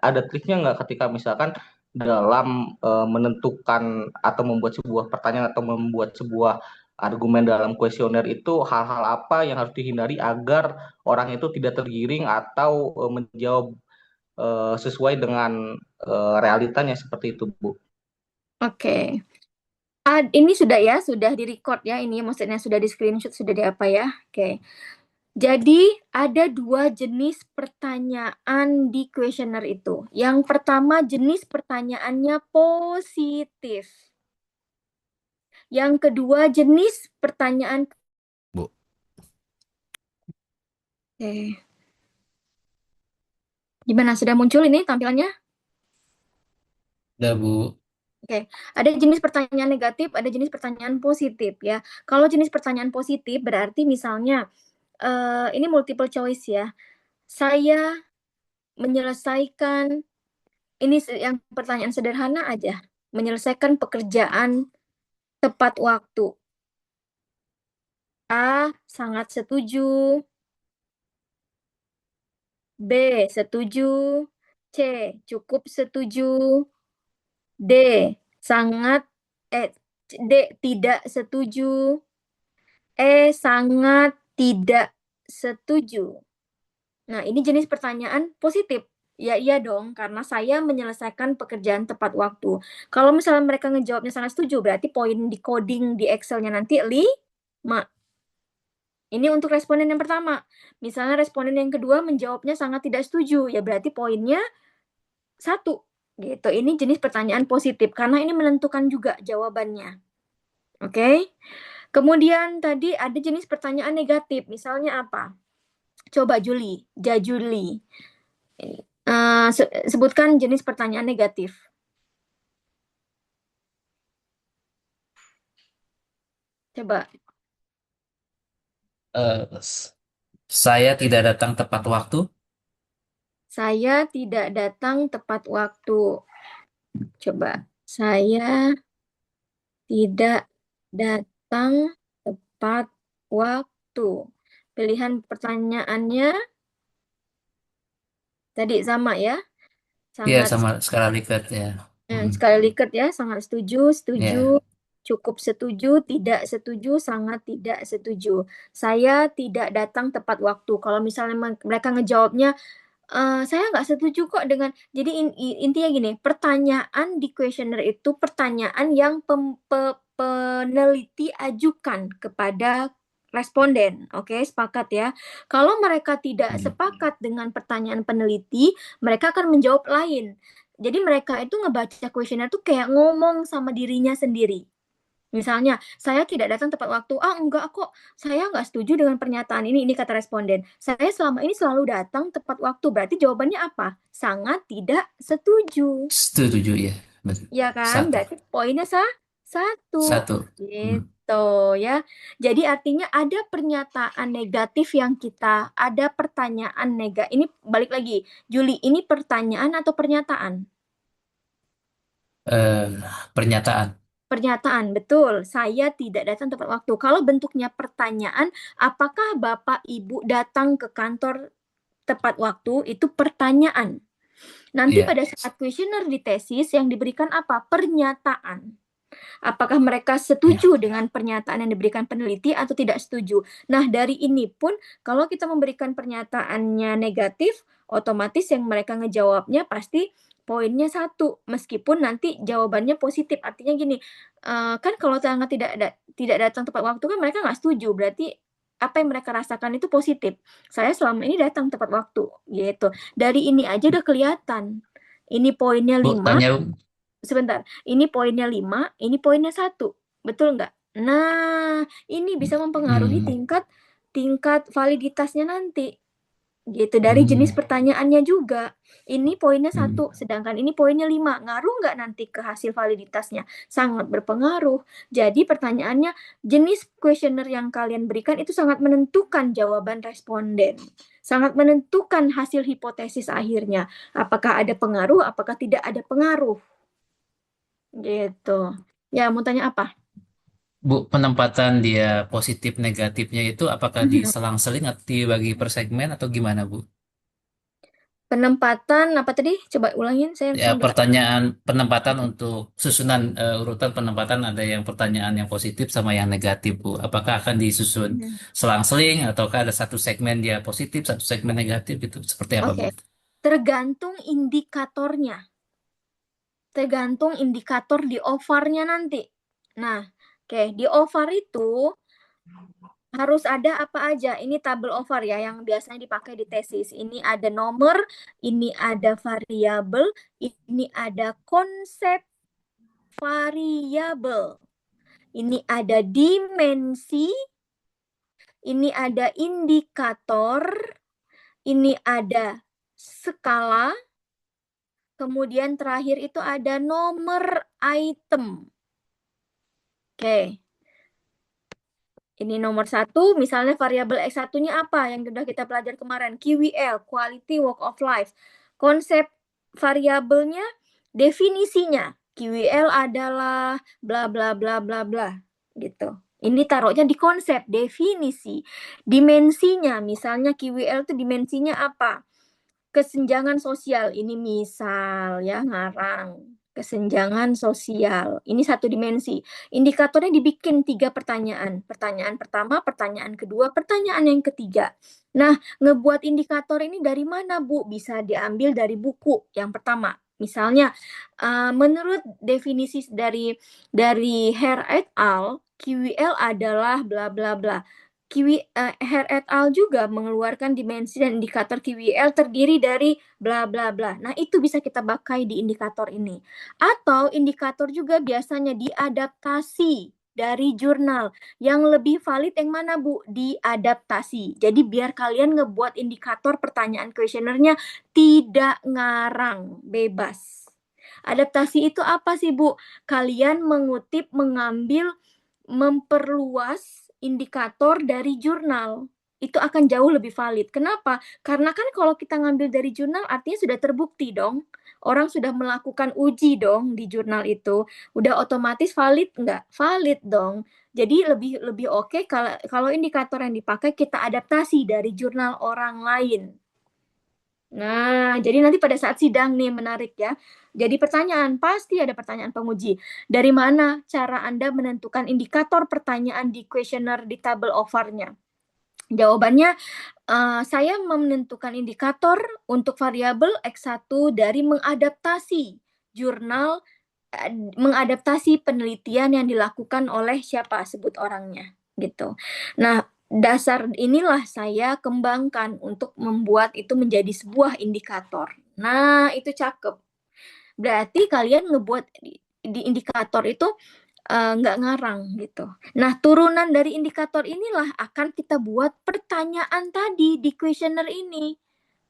Speaker 3: nggak ketika misalkan dalam menentukan atau membuat sebuah pertanyaan atau membuat sebuah argumen dalam kuesioner itu hal-hal apa yang harus dihindari agar orang itu tidak tergiring atau menjawab sesuai dengan realitanya seperti itu Bu.
Speaker 1: Oke. Ini sudah ya, sudah di-record ya, ini maksudnya sudah di-screenshot, sudah di apa ya. Oke. Jadi ada 2 jenis pertanyaan di kuesioner itu. Yang pertama jenis pertanyaannya positif. Yang kedua jenis pertanyaan.
Speaker 6: Bu.
Speaker 1: Oke. Gimana, sudah muncul ini tampilannya?
Speaker 6: Udah, Bu.
Speaker 1: Oke, ada jenis pertanyaan negatif, ada jenis pertanyaan positif ya. Kalau jenis pertanyaan positif berarti misalnya ini multiple choice ya. Saya menyelesaikan, ini yang pertanyaan sederhana aja, menyelesaikan pekerjaan tepat waktu. A, sangat setuju. B, setuju. C, cukup setuju. D, sangat D, tidak setuju. E, sangat tidak setuju. Nah, ini jenis pertanyaan positif. Ya iya dong, karena saya menyelesaikan pekerjaan tepat waktu. Kalau misalnya mereka ngejawabnya sangat setuju, berarti poin di coding di Excel-nya nanti 5. Ini untuk responden yang pertama. Misalnya responden yang kedua menjawabnya sangat tidak setuju, ya berarti poinnya 1. Gitu. Ini jenis pertanyaan positif, karena ini menentukan juga jawabannya. Oke? Kemudian tadi ada jenis pertanyaan negatif, misalnya apa? Coba Juli. Sebutkan jenis pertanyaan negatif. Coba.
Speaker 6: Saya tidak datang tepat waktu.
Speaker 1: Saya tidak datang tepat waktu. Coba. Saya tidak datang tepat waktu. Pilihan pertanyaannya tadi sama ya?
Speaker 6: Iya,
Speaker 1: Sangat
Speaker 6: sama skala Likert ya.
Speaker 1: sekali Likert ya, sangat setuju,
Speaker 6: Ya.
Speaker 1: cukup setuju, tidak setuju, sangat tidak setuju. Saya tidak datang tepat waktu. Kalau misalnya mereka ngejawabnya, saya nggak setuju kok dengan. Jadi intinya gini, pertanyaan di kuesioner itu pertanyaan yang peneliti ajukan kepada responden. Oke, sepakat ya. Kalau mereka tidak sepakat dengan pertanyaan peneliti, mereka akan menjawab lain. Jadi mereka itu ngebaca kuesioner tuh kayak ngomong sama dirinya sendiri. Misalnya, saya tidak datang tepat waktu. Enggak kok. Saya nggak setuju dengan pernyataan ini. Ini kata responden. Saya selama ini selalu datang tepat waktu. Berarti jawabannya apa? Sangat tidak setuju.
Speaker 6: Setuju ya. Betul.
Speaker 1: Ya kan?
Speaker 6: 1.
Speaker 1: Berarti poinnya 1.
Speaker 6: 1.
Speaker 1: Gitu ya. Jadi artinya ada pernyataan negatif yang ada pertanyaan negatif. Ini balik lagi. Juli, ini pertanyaan atau pernyataan?
Speaker 6: Pernyataan.
Speaker 1: Pernyataan, betul. Saya tidak datang tepat waktu. Kalau bentuknya pertanyaan, apakah Bapak Ibu datang ke kantor tepat waktu? Itu pertanyaan. Nanti pada saat kuesioner di tesis yang diberikan apa? Pernyataan. Apakah mereka setuju dengan pernyataan yang diberikan peneliti atau tidak setuju? Nah, dari ini pun kalau kita memberikan pernyataannya negatif, otomatis yang mereka ngejawabnya pasti poinnya 1, meskipun nanti jawabannya positif. Artinya gini, kan kalau sangat tidak datang tepat waktu kan mereka nggak setuju, berarti apa yang mereka rasakan itu positif. Saya selama ini datang tepat waktu, gitu. Dari ini aja udah kelihatan. Ini poinnya 5.
Speaker 6: Tanya.
Speaker 1: Sebentar, ini poinnya 5, ini poinnya 1. Betul nggak? Nah, ini bisa mempengaruhi tingkat validitasnya nanti. Gitu, dari jenis
Speaker 6: Hmm.
Speaker 1: pertanyaannya juga. Ini poinnya
Speaker 6: Hmm.
Speaker 1: 1, sedangkan ini poinnya 5. Ngaruh nggak nanti ke hasil validitasnya? Sangat berpengaruh. Jadi pertanyaannya, jenis kuesioner yang kalian berikan itu sangat menentukan jawaban responden. Sangat menentukan hasil hipotesis akhirnya. Apakah ada pengaruh, apakah tidak ada pengaruh. Gitu. Ya, mau tanya apa?
Speaker 6: Bu, penempatan dia positif negatifnya itu apakah diselang-seling atau dibagi per segmen atau gimana, Bu?
Speaker 1: Penempatan apa tadi? Coba ulangin, saya
Speaker 6: Ya,
Speaker 1: nggak.
Speaker 6: pertanyaan penempatan untuk susunan urutan penempatan ada yang pertanyaan yang positif sama yang negatif, Bu. Apakah akan disusun
Speaker 1: Mhm.
Speaker 6: selang-seling ataukah ada satu segmen dia positif, satu segmen negatif itu seperti apa, Bu?
Speaker 1: Oke, tergantung indikatornya. Tergantung indikator di OVAR-nya nanti. Nah, oke, di OVAR itu harus ada apa aja. Ini tabel OVAR ya yang biasanya dipakai di tesis. Ini ada nomor, ini ada variabel, ini ada konsep variabel. Ini ada dimensi, ini ada indikator, ini ada skala, kemudian terakhir itu ada nomor item. Oke. Ini nomor 1, misalnya variabel X1-nya apa yang sudah kita pelajari kemarin? QWL, Quality Work of Life. Konsep variabelnya, definisinya. QWL adalah bla bla bla bla bla gitu. Ini taruhnya di konsep, definisi. Dimensinya, misalnya QWL itu dimensinya apa? Kesenjangan sosial, ini misal ya, ngarang. Kesenjangan sosial, ini satu dimensi. Indikatornya dibikin 3 pertanyaan. Pertanyaan pertama, pertanyaan kedua, pertanyaan yang ketiga. Nah, ngebuat indikator ini dari mana, Bu? Bisa diambil dari buku yang pertama. Misalnya, menurut definisi dari Hare et al., QWL adalah bla bla bla. Hare et al. Juga mengeluarkan dimensi dan indikator QWL terdiri dari bla bla bla. Nah, itu bisa kita pakai di indikator ini. Atau indikator juga biasanya diadaptasi dari jurnal. Yang lebih valid yang mana, Bu? Diadaptasi. Jadi biar kalian ngebuat indikator pertanyaan kuesionernya tidak ngarang, bebas. Adaptasi itu apa sih, Bu? Kalian mengutip, mengambil, memperluas indikator dari jurnal. Itu akan jauh lebih valid. Kenapa? Karena kan kalau kita ngambil dari jurnal artinya sudah terbukti dong. Orang sudah melakukan uji dong di jurnal itu. Udah otomatis valid nggak? Valid dong. Jadi lebih oke kalau indikator yang dipakai kita adaptasi dari jurnal orang lain. Nah, jadi nanti pada saat sidang nih menarik ya. Jadi pertanyaan, pasti ada pertanyaan penguji. Dari mana cara Anda menentukan indikator pertanyaan di kuesioner di tabel OVAR-nya? Jawabannya, saya menentukan indikator untuk variabel X1 dari mengadaptasi jurnal, mengadaptasi penelitian yang dilakukan oleh siapa, sebut orangnya, gitu. Nah, dasar inilah saya kembangkan untuk membuat itu menjadi sebuah indikator. Nah, itu cakep. Berarti kalian ngebuat di indikator itu nggak ngarang gitu. Nah, turunan dari indikator inilah akan kita buat pertanyaan tadi di kuesioner ini.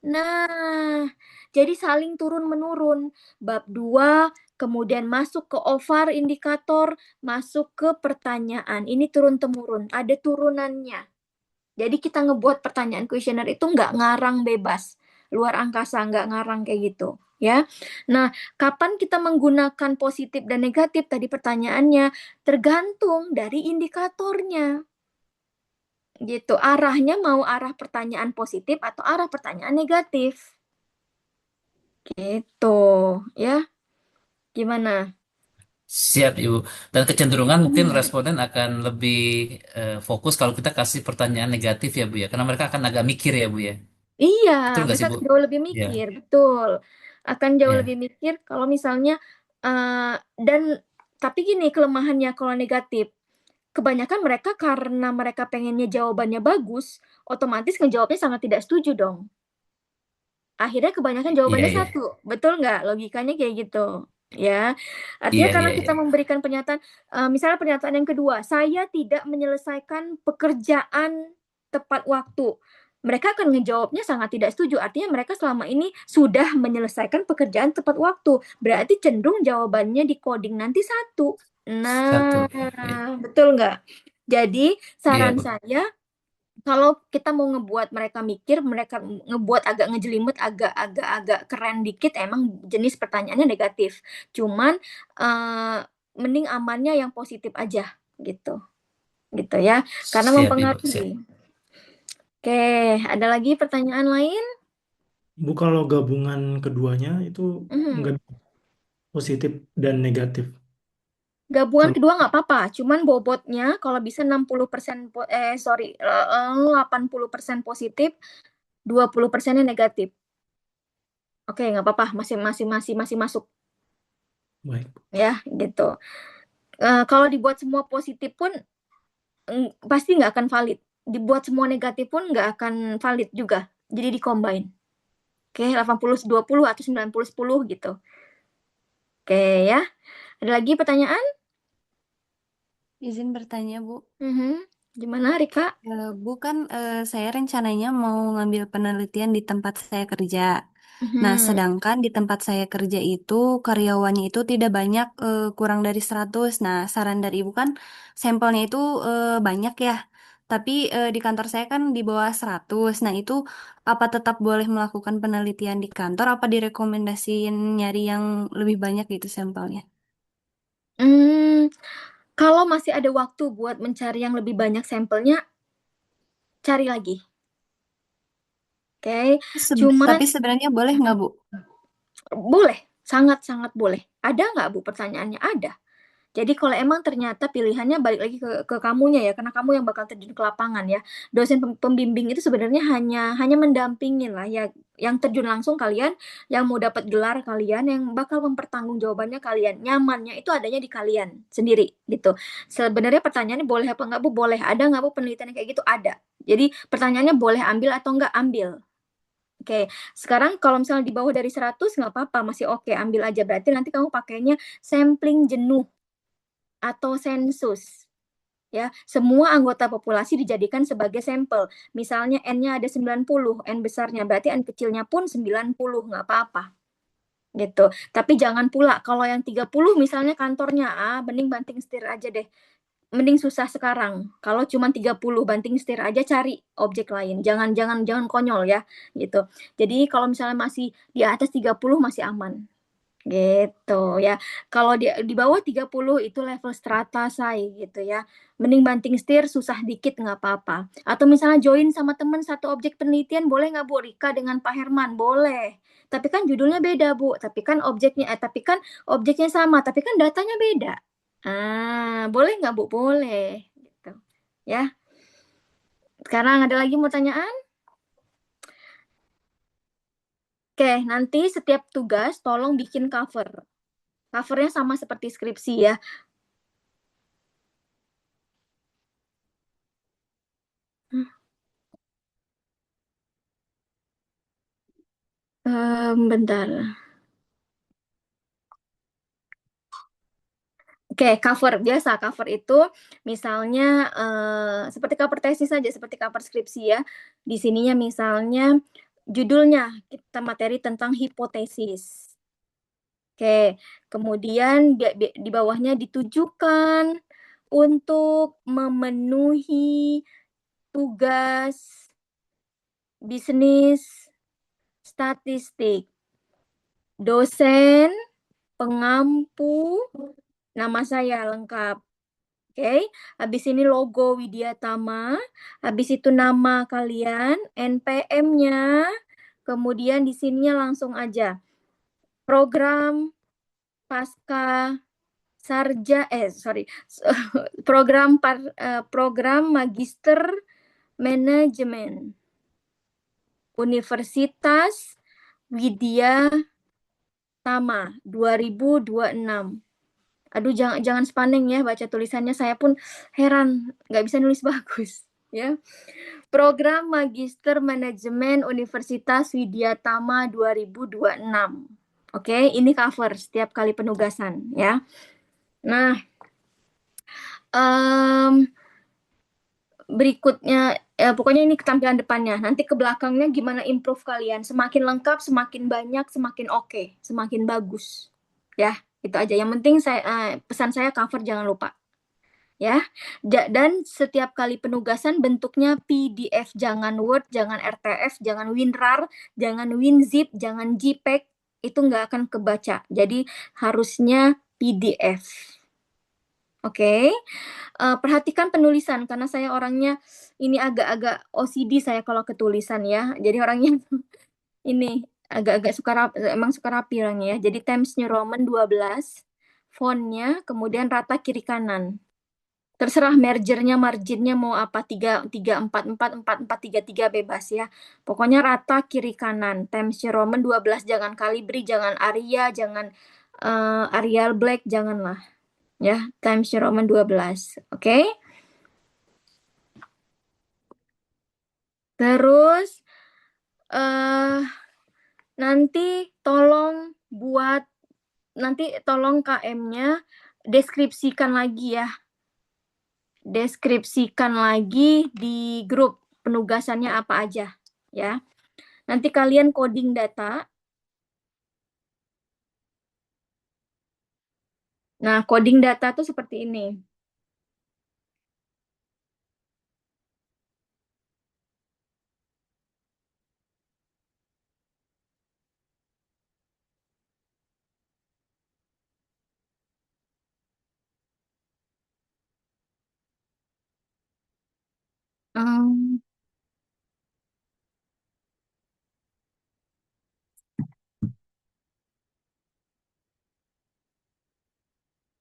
Speaker 1: Nah, jadi saling turun-menurun. Bab 2, kemudian masuk ke OVAR indikator, masuk ke pertanyaan. Ini turun-temurun, ada turunannya. Jadi kita ngebuat pertanyaan kuesioner itu nggak ngarang bebas. Luar angkasa, nggak ngarang kayak gitu. Ya. Nah, kapan kita menggunakan positif dan negatif tadi pertanyaannya tergantung dari indikatornya. Gitu. Arahnya mau arah pertanyaan positif atau arah pertanyaan negatif. Gitu, ya. Gimana?
Speaker 6: Siap, Ibu. Dan kecenderungan mungkin responden akan lebih fokus kalau kita kasih pertanyaan negatif ya, Bu ya. Karena mereka akan agak mikir ya, Bu ya.
Speaker 1: Iya,
Speaker 6: Betul nggak
Speaker 1: mereka
Speaker 6: sih, Bu?
Speaker 1: akan jauh lebih
Speaker 6: Ya,
Speaker 1: mikir, betul. Akan jauh
Speaker 6: ya.
Speaker 1: lebih mikir kalau misalnya dan tapi gini kelemahannya kalau negatif. Kebanyakan mereka karena mereka pengennya jawabannya bagus, otomatis ngejawabnya sangat tidak setuju dong. Akhirnya kebanyakan
Speaker 6: Iya,
Speaker 1: jawabannya
Speaker 6: iya.
Speaker 1: satu, betul nggak? Logikanya kayak gitu, ya. Artinya
Speaker 6: Iya,
Speaker 1: karena
Speaker 6: iya,
Speaker 1: kita
Speaker 6: iya.
Speaker 1: memberikan pernyataan, misalnya pernyataan yang kedua, saya tidak menyelesaikan pekerjaan tepat waktu. mereka akan ngejawabnya sangat tidak setuju. Artinya mereka selama ini sudah menyelesaikan pekerjaan tepat waktu. Berarti cenderung jawabannya di coding nanti 1.
Speaker 6: Satu.
Speaker 1: Nah,
Speaker 6: Iya,
Speaker 1: betul nggak? Jadi
Speaker 6: iya,
Speaker 1: saran
Speaker 6: Bu.
Speaker 1: saya kalau kita mau ngebuat mereka mikir, mereka ngebuat agak ngejelimet, agak keren dikit, emang jenis pertanyaannya negatif. Cuman mending amannya yang positif aja gitu, gitu ya. Karena
Speaker 6: Siap, Ibu. Siap.
Speaker 1: mempengaruhi. Oke, ada lagi pertanyaan lain?
Speaker 7: Bu, kalau gabungan keduanya itu
Speaker 1: Mhm.
Speaker 7: nggak positif dan negatif.
Speaker 1: Gabungan
Speaker 7: Kalau
Speaker 1: kedua nggak apa-apa, cuman bobotnya kalau bisa 60% 80% positif, 20%-nya negatif. Oke, nggak apa-apa, masih masuk
Speaker 7: baik.
Speaker 1: ya, gitu. Kalau dibuat semua positif pun pasti nggak akan valid. Dibuat semua negatif pun nggak akan valid juga. Jadi di-combine. Oke, 80-20 atau 90-10 gitu. Oke ya. Ada lagi pertanyaan?
Speaker 8: Izin bertanya, Bu.
Speaker 1: Gimana, Rika?
Speaker 8: Bu, kan saya rencananya mau ngambil penelitian di tempat saya kerja. Nah, sedangkan di tempat saya kerja itu karyawannya itu tidak banyak, kurang dari 100. Nah, saran dari Ibu kan sampelnya itu banyak ya. Tapi di kantor saya kan di bawah 100. Nah, itu apa tetap boleh melakukan penelitian di kantor, apa direkomendasiin nyari yang lebih banyak gitu sampelnya?
Speaker 1: Kalau masih ada waktu buat mencari yang lebih banyak sampelnya, cari lagi. Oke, cuman
Speaker 8: Tapi sebenarnya boleh nggak, Bu?
Speaker 1: boleh, sangat-sangat boleh. Ada nggak, Bu, pertanyaannya? Ada. Jadi kalau emang ternyata pilihannya balik lagi ke kamunya ya, karena kamu yang bakal terjun ke lapangan ya. Dosen pembimbing itu sebenarnya hanya mendampingin lah ya, yang terjun langsung kalian, yang mau dapat gelar kalian, yang bakal mempertanggungjawabannya kalian. Nyamannya itu adanya di kalian sendiri gitu. Sebenarnya pertanyaannya boleh apa enggak, Bu? Boleh. Ada nggak, Bu, penelitian yang kayak gitu? Ada. Jadi pertanyaannya boleh ambil atau enggak? Ambil. Oke, sekarang kalau misalnya di bawah dari 100 nggak apa-apa, masih oke, ambil aja. Berarti nanti kamu pakainya sampling jenuh atau sensus. Ya, semua anggota populasi dijadikan sebagai sampel. Misalnya N-nya ada 90, N besarnya, berarti N kecilnya pun 90, nggak apa-apa. Gitu. Tapi jangan pula kalau yang 30 misalnya kantornya, mending banting setir aja deh. Mending susah sekarang. Kalau cuma 30 banting setir aja, cari objek lain. Jangan konyol ya, gitu. Jadi kalau misalnya masih di atas 30 masih aman. Gitu ya. Kalau di bawah 30 itu level strata say gitu ya. Mending banting setir susah dikit nggak apa-apa. Atau misalnya join sama teman satu objek penelitian, boleh nggak, Bu? Rika dengan Pak Herman? Boleh. Tapi kan judulnya beda, Bu. Tapi kan objeknya sama, tapi kan datanya beda. Boleh nggak, Bu? Boleh. Gitu. Ya. Sekarang ada lagi mau tanyaan? Oke, nanti setiap tugas tolong bikin cover. Covernya sama seperti skripsi ya. Bentar. Oke, cover biasa. Cover itu misalnya seperti cover tesis saja, seperti cover skripsi ya. Di sininya misalnya judulnya kita materi tentang hipotesis. Oke, kemudian di bawahnya ditujukan untuk memenuhi tugas bisnis statistik. Dosen, pengampu, nama saya lengkap. Oke, habis ini logo Widyatama, habis itu nama kalian, NPM-nya, kemudian di sininya langsung aja. Program pasca program magister manajemen Universitas Widyatama 2026. Aduh, jangan sepaneng ya baca tulisannya, saya pun heran nggak bisa nulis bagus ya. Program Magister Manajemen Universitas Widyatama 2026. Oke, ini cover setiap kali penugasan ya. Nah, berikutnya Pokoknya ini ketampilan depannya. Nanti ke belakangnya gimana improve kalian. Semakin lengkap, semakin banyak, semakin oke, semakin bagus. Ya, itu aja. Yang penting pesan saya cover jangan lupa. Ya. Dan setiap kali penugasan bentuknya PDF, jangan Word, jangan RTF, jangan WinRAR, jangan WinZip, jangan JPEG. Itu nggak akan kebaca. Jadi harusnya PDF. Oke. Perhatikan penulisan karena saya orangnya ini agak-agak OCD saya kalau ketulisan ya. Jadi orangnya ini agak-agak emang suka rapi orangnya ya. Jadi Times New Roman 12, fontnya, kemudian rata kiri kanan. Terserah marginnya mau apa, 3, 4, 4, 4, 4, 3, 3 bebas ya. Pokoknya rata kiri kanan. Times New Roman 12, jangan Calibri, jangan Aria, jangan Arial Black, janganlah. Ya, Times New Roman 12. Oke? Terus nanti tolong KM-nya deskripsikan lagi ya. Deskripsikan lagi di grup penugasannya apa aja ya. Nanti kalian coding data. Nah, coding data tuh seperti ini.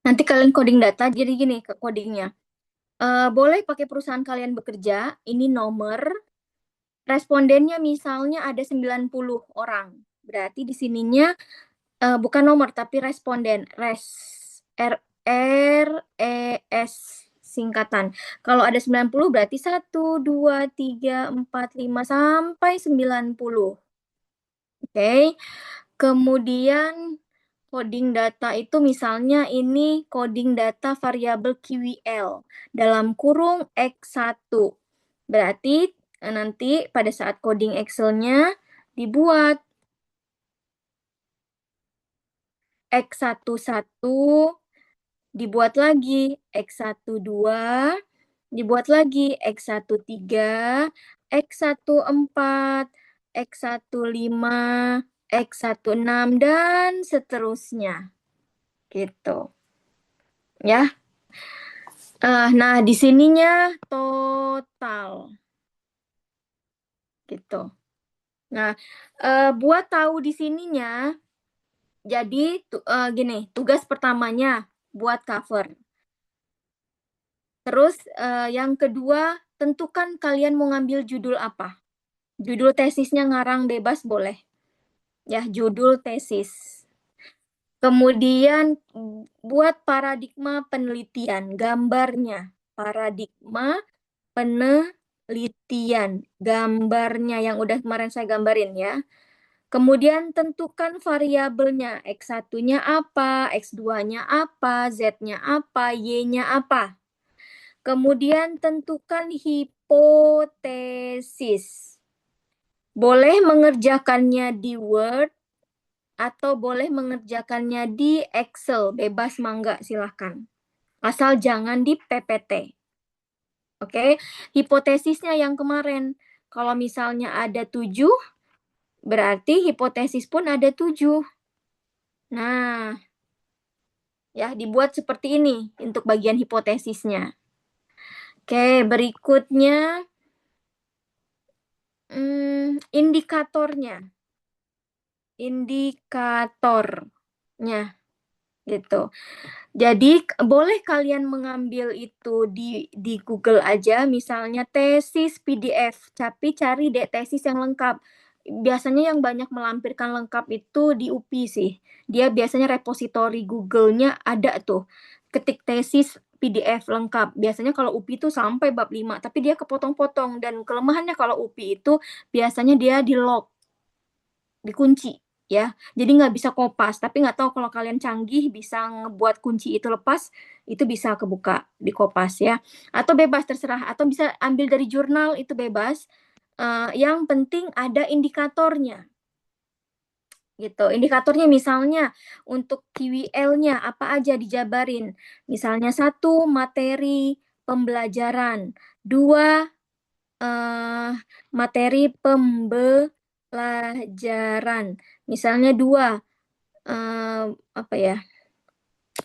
Speaker 1: Nanti kalian coding data, jadi gini ke codingnya. Boleh pakai perusahaan kalian bekerja, ini nomor, respondennya misalnya ada 90 orang. Berarti di sininya bukan nomor tapi responden, RES singkatan. Kalau ada 90 berarti 1, 2, 3, 4, 5 sampai 90. Oke. Kemudian coding data itu misalnya ini coding data variabel QWL dalam kurung X1. Berarti nanti pada saat coding Excel-nya dibuat X11 dibuat lagi X12 dibuat lagi X13 X14 X15 X16 dan seterusnya gitu ya. Nah di sininya total gitu. Nah buat tahu di sininya, jadi gini, tugas pertamanya buat cover. Terus yang kedua, tentukan kalian mau ngambil judul apa. Judul tesisnya ngarang bebas boleh. Ya, judul tesis. Kemudian buat paradigma penelitian, gambarnya. Paradigma penelitian, gambarnya yang udah kemarin saya gambarin ya. Kemudian tentukan variabelnya, X1-nya apa, X2-nya apa, Z-nya apa, Y-nya apa. Kemudian tentukan hipotesis. Boleh mengerjakannya di Word atau boleh mengerjakannya di Excel, bebas mangga silahkan. Asal jangan di PPT. Oke, hipotesisnya yang kemarin. Kalau misalnya ada 7, berarti hipotesis pun ada 7. Nah, ya dibuat seperti ini untuk bagian hipotesisnya. Oke, berikutnya indikatornya. Indikatornya gitu. Jadi boleh kalian mengambil itu di Google aja, misalnya tesis PDF, tapi cari deh tesis yang lengkap. Biasanya yang banyak melampirkan lengkap itu di UPI sih. Dia biasanya repositori Google-nya ada tuh. Ketik tesis PDF lengkap. Biasanya kalau UPI itu sampai bab 5, tapi dia kepotong-potong. Dan kelemahannya kalau UPI itu biasanya dia di lock, dikunci. ya. Jadi nggak bisa kopas, tapi nggak tahu kalau kalian canggih bisa ngebuat kunci itu lepas, itu bisa kebuka di kopas ya. Atau bebas terserah, atau bisa ambil dari jurnal itu bebas. Yang penting ada indikatornya gitu. Indikatornya misalnya untuk QWL-nya apa aja dijabarin. Misalnya 1 materi pembelajaran, 2 materi pembelajaran. Misalnya 2 apa ya?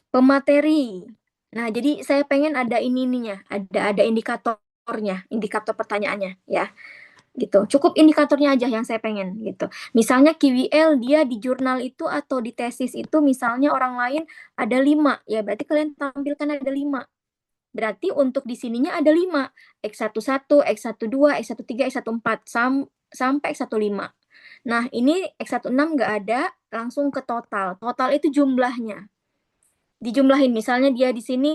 Speaker 1: Pemateri. Nah, jadi saya pengen ada ininya, ada indikatornya, indikator pertanyaannya ya. Gitu. Cukup indikatornya aja yang saya pengen gitu. Misalnya QWL dia di jurnal itu atau di tesis itu misalnya orang lain ada 5, ya berarti kalian tampilkan ada 5. Berarti untuk di sininya ada 5. X11, X12, X13, X14 sampai X15. Nah, ini X16 nggak ada, langsung ke total. Total itu jumlahnya. Dijumlahin misalnya dia di sini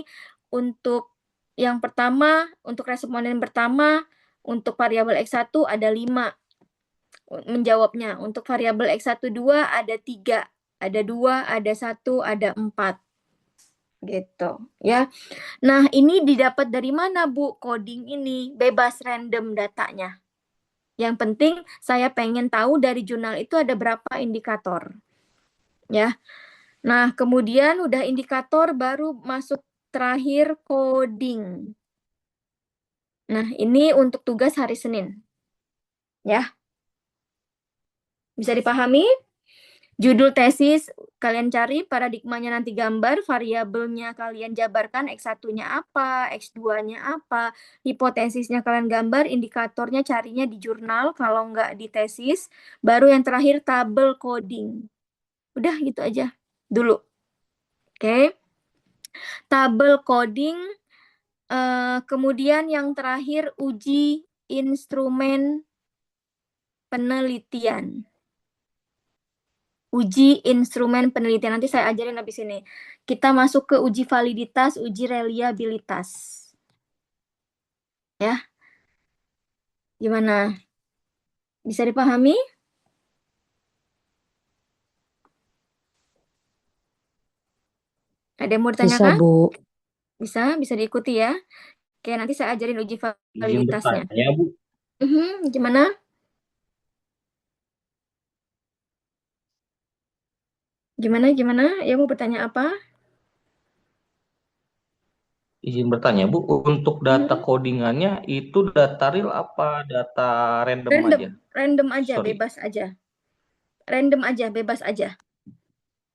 Speaker 1: untuk yang pertama, untuk responden pertama, untuk variabel X1 ada 5 menjawabnya. Untuk variabel X12 ada 3, ada 2, ada 1, ada 4. Gitu ya. Nah, ini didapat dari mana, Bu? Coding ini bebas random datanya. Yang penting saya pengen tahu dari jurnal itu ada berapa indikator. Ya. Nah, kemudian udah indikator baru masuk terakhir coding. Nah, ini untuk tugas hari Senin. Ya. Bisa dipahami? Judul tesis kalian cari, paradigmanya nanti gambar, variabelnya kalian jabarkan, X1-nya apa, X2-nya apa, hipotesisnya kalian gambar, indikatornya carinya di jurnal, kalau nggak di tesis, baru yang terakhir tabel coding. Udah gitu aja dulu. Oke. Tabel coding, kemudian yang terakhir uji instrumen penelitian. Uji instrumen penelitian. Nanti saya ajarin habis ini. Kita masuk ke uji validitas, uji reliabilitas. Ya. Gimana? Bisa dipahami? Ada yang mau
Speaker 9: Bisa,
Speaker 1: ditanyakan?
Speaker 9: Bu.
Speaker 1: Bisa diikuti ya. Oke, nanti saya ajarin uji
Speaker 3: Izin
Speaker 1: validitasnya.
Speaker 3: bertanya, Bu.
Speaker 1: Gimana? Gimana? Ya mau bertanya apa?
Speaker 3: Izin bertanya, Bu. Untuk data codingannya itu data real apa data random aja?
Speaker 1: Random aja,
Speaker 3: Sorry.
Speaker 1: bebas aja. Random aja, bebas aja.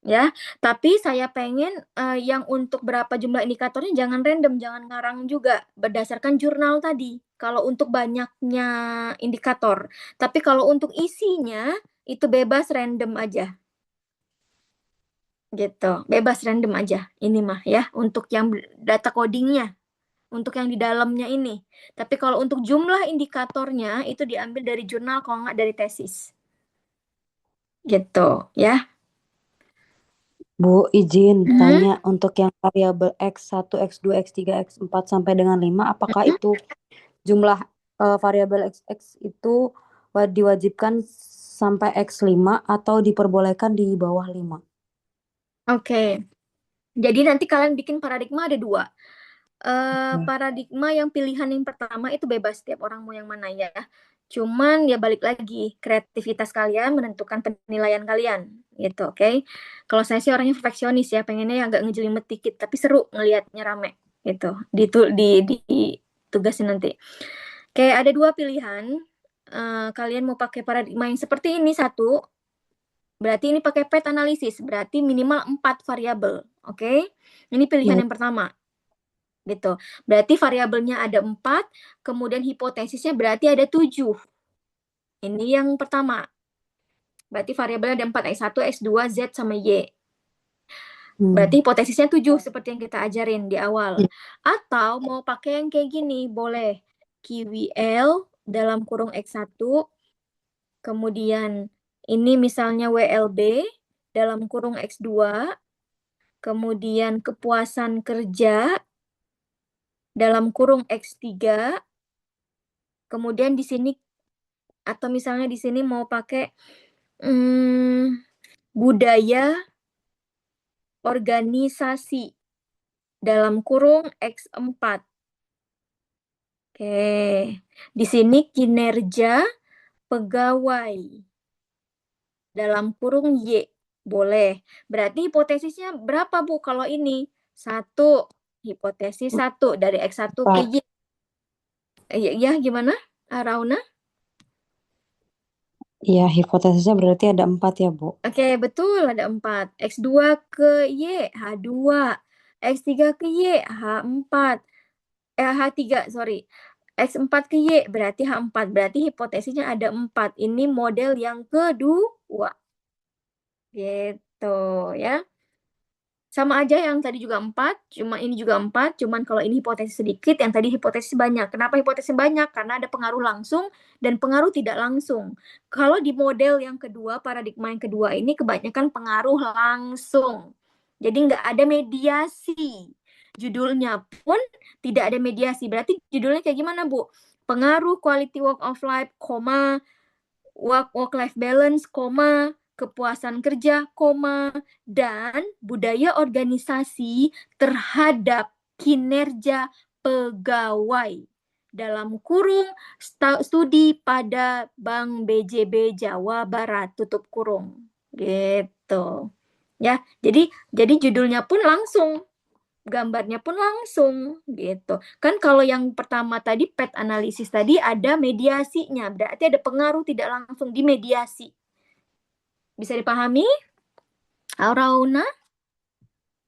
Speaker 1: Ya, tapi saya pengen yang untuk berapa jumlah indikatornya jangan random, jangan ngarang juga berdasarkan jurnal tadi. Kalau untuk banyaknya indikator, tapi kalau untuk isinya itu bebas random aja. Gitu, bebas random aja. Ini mah ya, untuk yang data codingnya, untuk yang di dalamnya ini. Tapi kalau untuk jumlah indikatornya itu diambil dari jurnal kalau nggak dari tesis. Gitu, ya.
Speaker 9: Bu, izin tanya untuk yang variabel X1, X2, X3, X4 sampai dengan 5, apakah itu jumlah variabel X itu diwajibkan sampai X5 atau diperbolehkan di bawah 5?
Speaker 1: Oke. Jadi nanti kalian bikin paradigma ada 2. Paradigma yang pilihan yang pertama itu bebas, setiap orang mau yang mana ya. Cuman ya balik lagi, kreativitas kalian menentukan penilaian kalian gitu, oke? Kalau saya sih orangnya perfeksionis ya, pengennya yang agak ngejelimet dikit tapi seru ngelihatnya rame gitu. Di tugasin nanti. Oke, ada 2 pilihan. Kalian mau pakai paradigma yang seperti ini 1, berarti ini pakai PET analisis, berarti minimal 4 variabel, oke? Ini pilihan yang pertama. Gitu. Berarti variabelnya ada 4, kemudian hipotesisnya berarti ada 7. Ini yang pertama. Berarti variabelnya ada 4, X1, X2, Z, sama Y. Berarti hipotesisnya 7, seperti yang kita ajarin di awal. Atau mau pakai yang kayak gini, boleh. QWL dalam kurung X1, kemudian ini misalnya WLB dalam kurung X2, kemudian kepuasan kerja dalam kurung X3, kemudian di sini atau misalnya di sini mau pakai budaya organisasi dalam kurung X4. Oke. Di sini kinerja pegawai dalam kurung Y. Boleh. Berarti hipotesisnya berapa, Bu, kalau ini? 1. Hipotesis 1 dari X1 ke Y. Ya, gimana, Rauna?
Speaker 9: Iya, hipotesisnya berarti ada 4 ya, Bu.
Speaker 1: Oke, betul, ada 4. X2 ke Y, H2. X3 ke Y, H4. H3, sorry. X4 ke Y, berarti H4. Berarti hipotesisnya ada 4. Ini model yang kedua. Gitu, ya. Sama aja yang tadi juga 4, cuma ini juga 4, cuman kalau ini hipotesis sedikit, yang tadi hipotesis banyak. Kenapa hipotesis banyak? Karena ada pengaruh langsung dan pengaruh tidak langsung. Kalau di model yang kedua, paradigma yang kedua ini kebanyakan pengaruh langsung. Jadi nggak ada mediasi. Judulnya pun tidak ada mediasi. Berarti judulnya kayak gimana, Bu? Pengaruh quality work of life, work-life balance, kepuasan kerja, dan budaya organisasi terhadap kinerja pegawai dalam kurung studi pada Bank BJB Jawa Barat, tutup kurung. Gitu. Ya, jadi judulnya pun langsung, gambarnya pun langsung gitu. Kan kalau yang pertama tadi PET analisis tadi ada mediasinya, berarti ada pengaruh tidak langsung di mediasi. Bisa dipahami? Aurauna?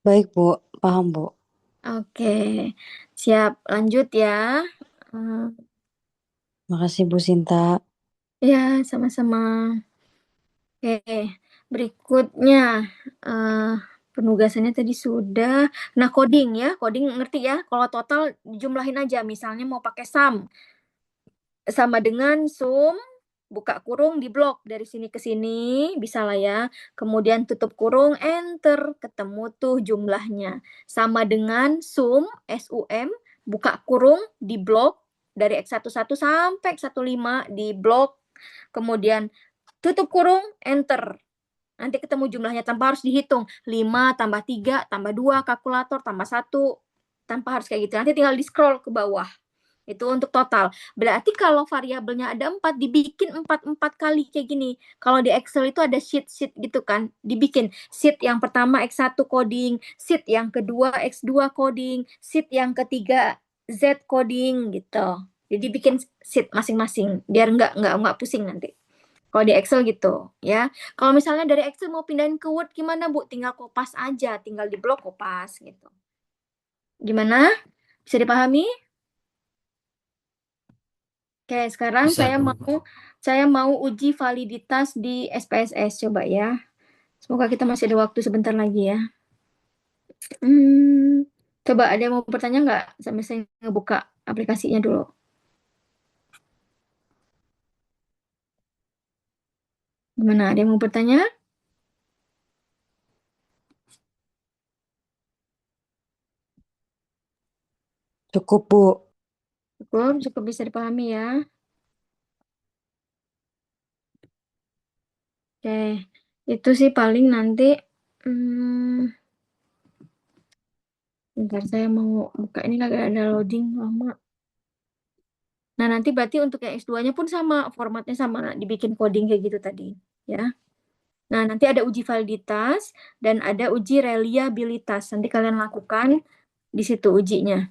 Speaker 9: Baik, Bu. Paham, Bu.
Speaker 1: Oke. Siap, lanjut ya.
Speaker 9: Makasih, Bu Sinta.
Speaker 1: Ya, sama-sama. Oke, berikutnya penugasannya tadi sudah. Nah, coding ya, coding ngerti ya. Kalau total jumlahin aja, misalnya mau pakai sum sama dengan sum, buka kurung di blok dari sini ke sini, bisa lah ya. Kemudian tutup kurung, enter, ketemu tuh jumlahnya. Sama dengan sum, SUM, buka kurung di blok dari X11 sampai X15 di blok. Kemudian tutup kurung, enter. Nanti ketemu jumlahnya tanpa harus dihitung. 5 tambah 3 tambah 2 kalkulator tambah 1. Tanpa harus kayak gitu. Nanti tinggal di scroll ke bawah. Itu untuk total. Berarti kalau variabelnya ada 4, dibikin 4 kali kayak gini. Kalau di Excel itu ada sheet gitu kan. Dibikin sheet yang pertama X1 coding, sheet yang kedua X2 coding, sheet yang ketiga Z coding gitu. Jadi bikin sheet masing-masing biar nggak pusing nanti. Kalau di Excel gitu ya. Kalau misalnya dari Excel mau pindahin ke Word gimana, Bu? Tinggal kopas aja, tinggal di blok kopas gitu. Gimana? Bisa dipahami? Oke, sekarang
Speaker 6: Bisa, Bu.
Speaker 1: saya mau uji validitas di SPSS, coba ya. Semoga kita masih ada waktu sebentar lagi ya. Coba ada yang mau bertanya nggak? Sampai saya ngebuka aplikasinya dulu. Gimana? Ada yang mau bertanya?
Speaker 9: Cukup, Bu.
Speaker 1: Cukup bisa dipahami ya. Oke, itu sih paling nanti. Bentar, saya mau buka ini agak ada loading lama. Nah, nanti berarti untuk yang S2-nya pun sama, formatnya sama, dibikin coding kayak gitu tadi, ya. Nah, nanti ada uji validitas dan ada uji reliabilitas. Nanti kalian lakukan di situ ujinya.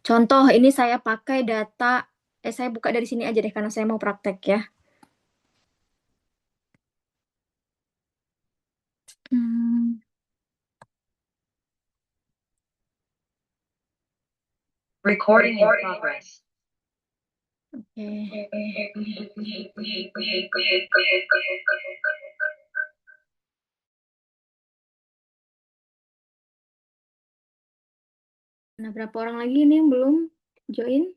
Speaker 1: Contoh, ini saya pakai data, saya buka dari sini aja deh karena saya mau praktek ya.
Speaker 10: Recording in progress.
Speaker 1: Oke. Nah, berapa orang lagi ini yang belum join?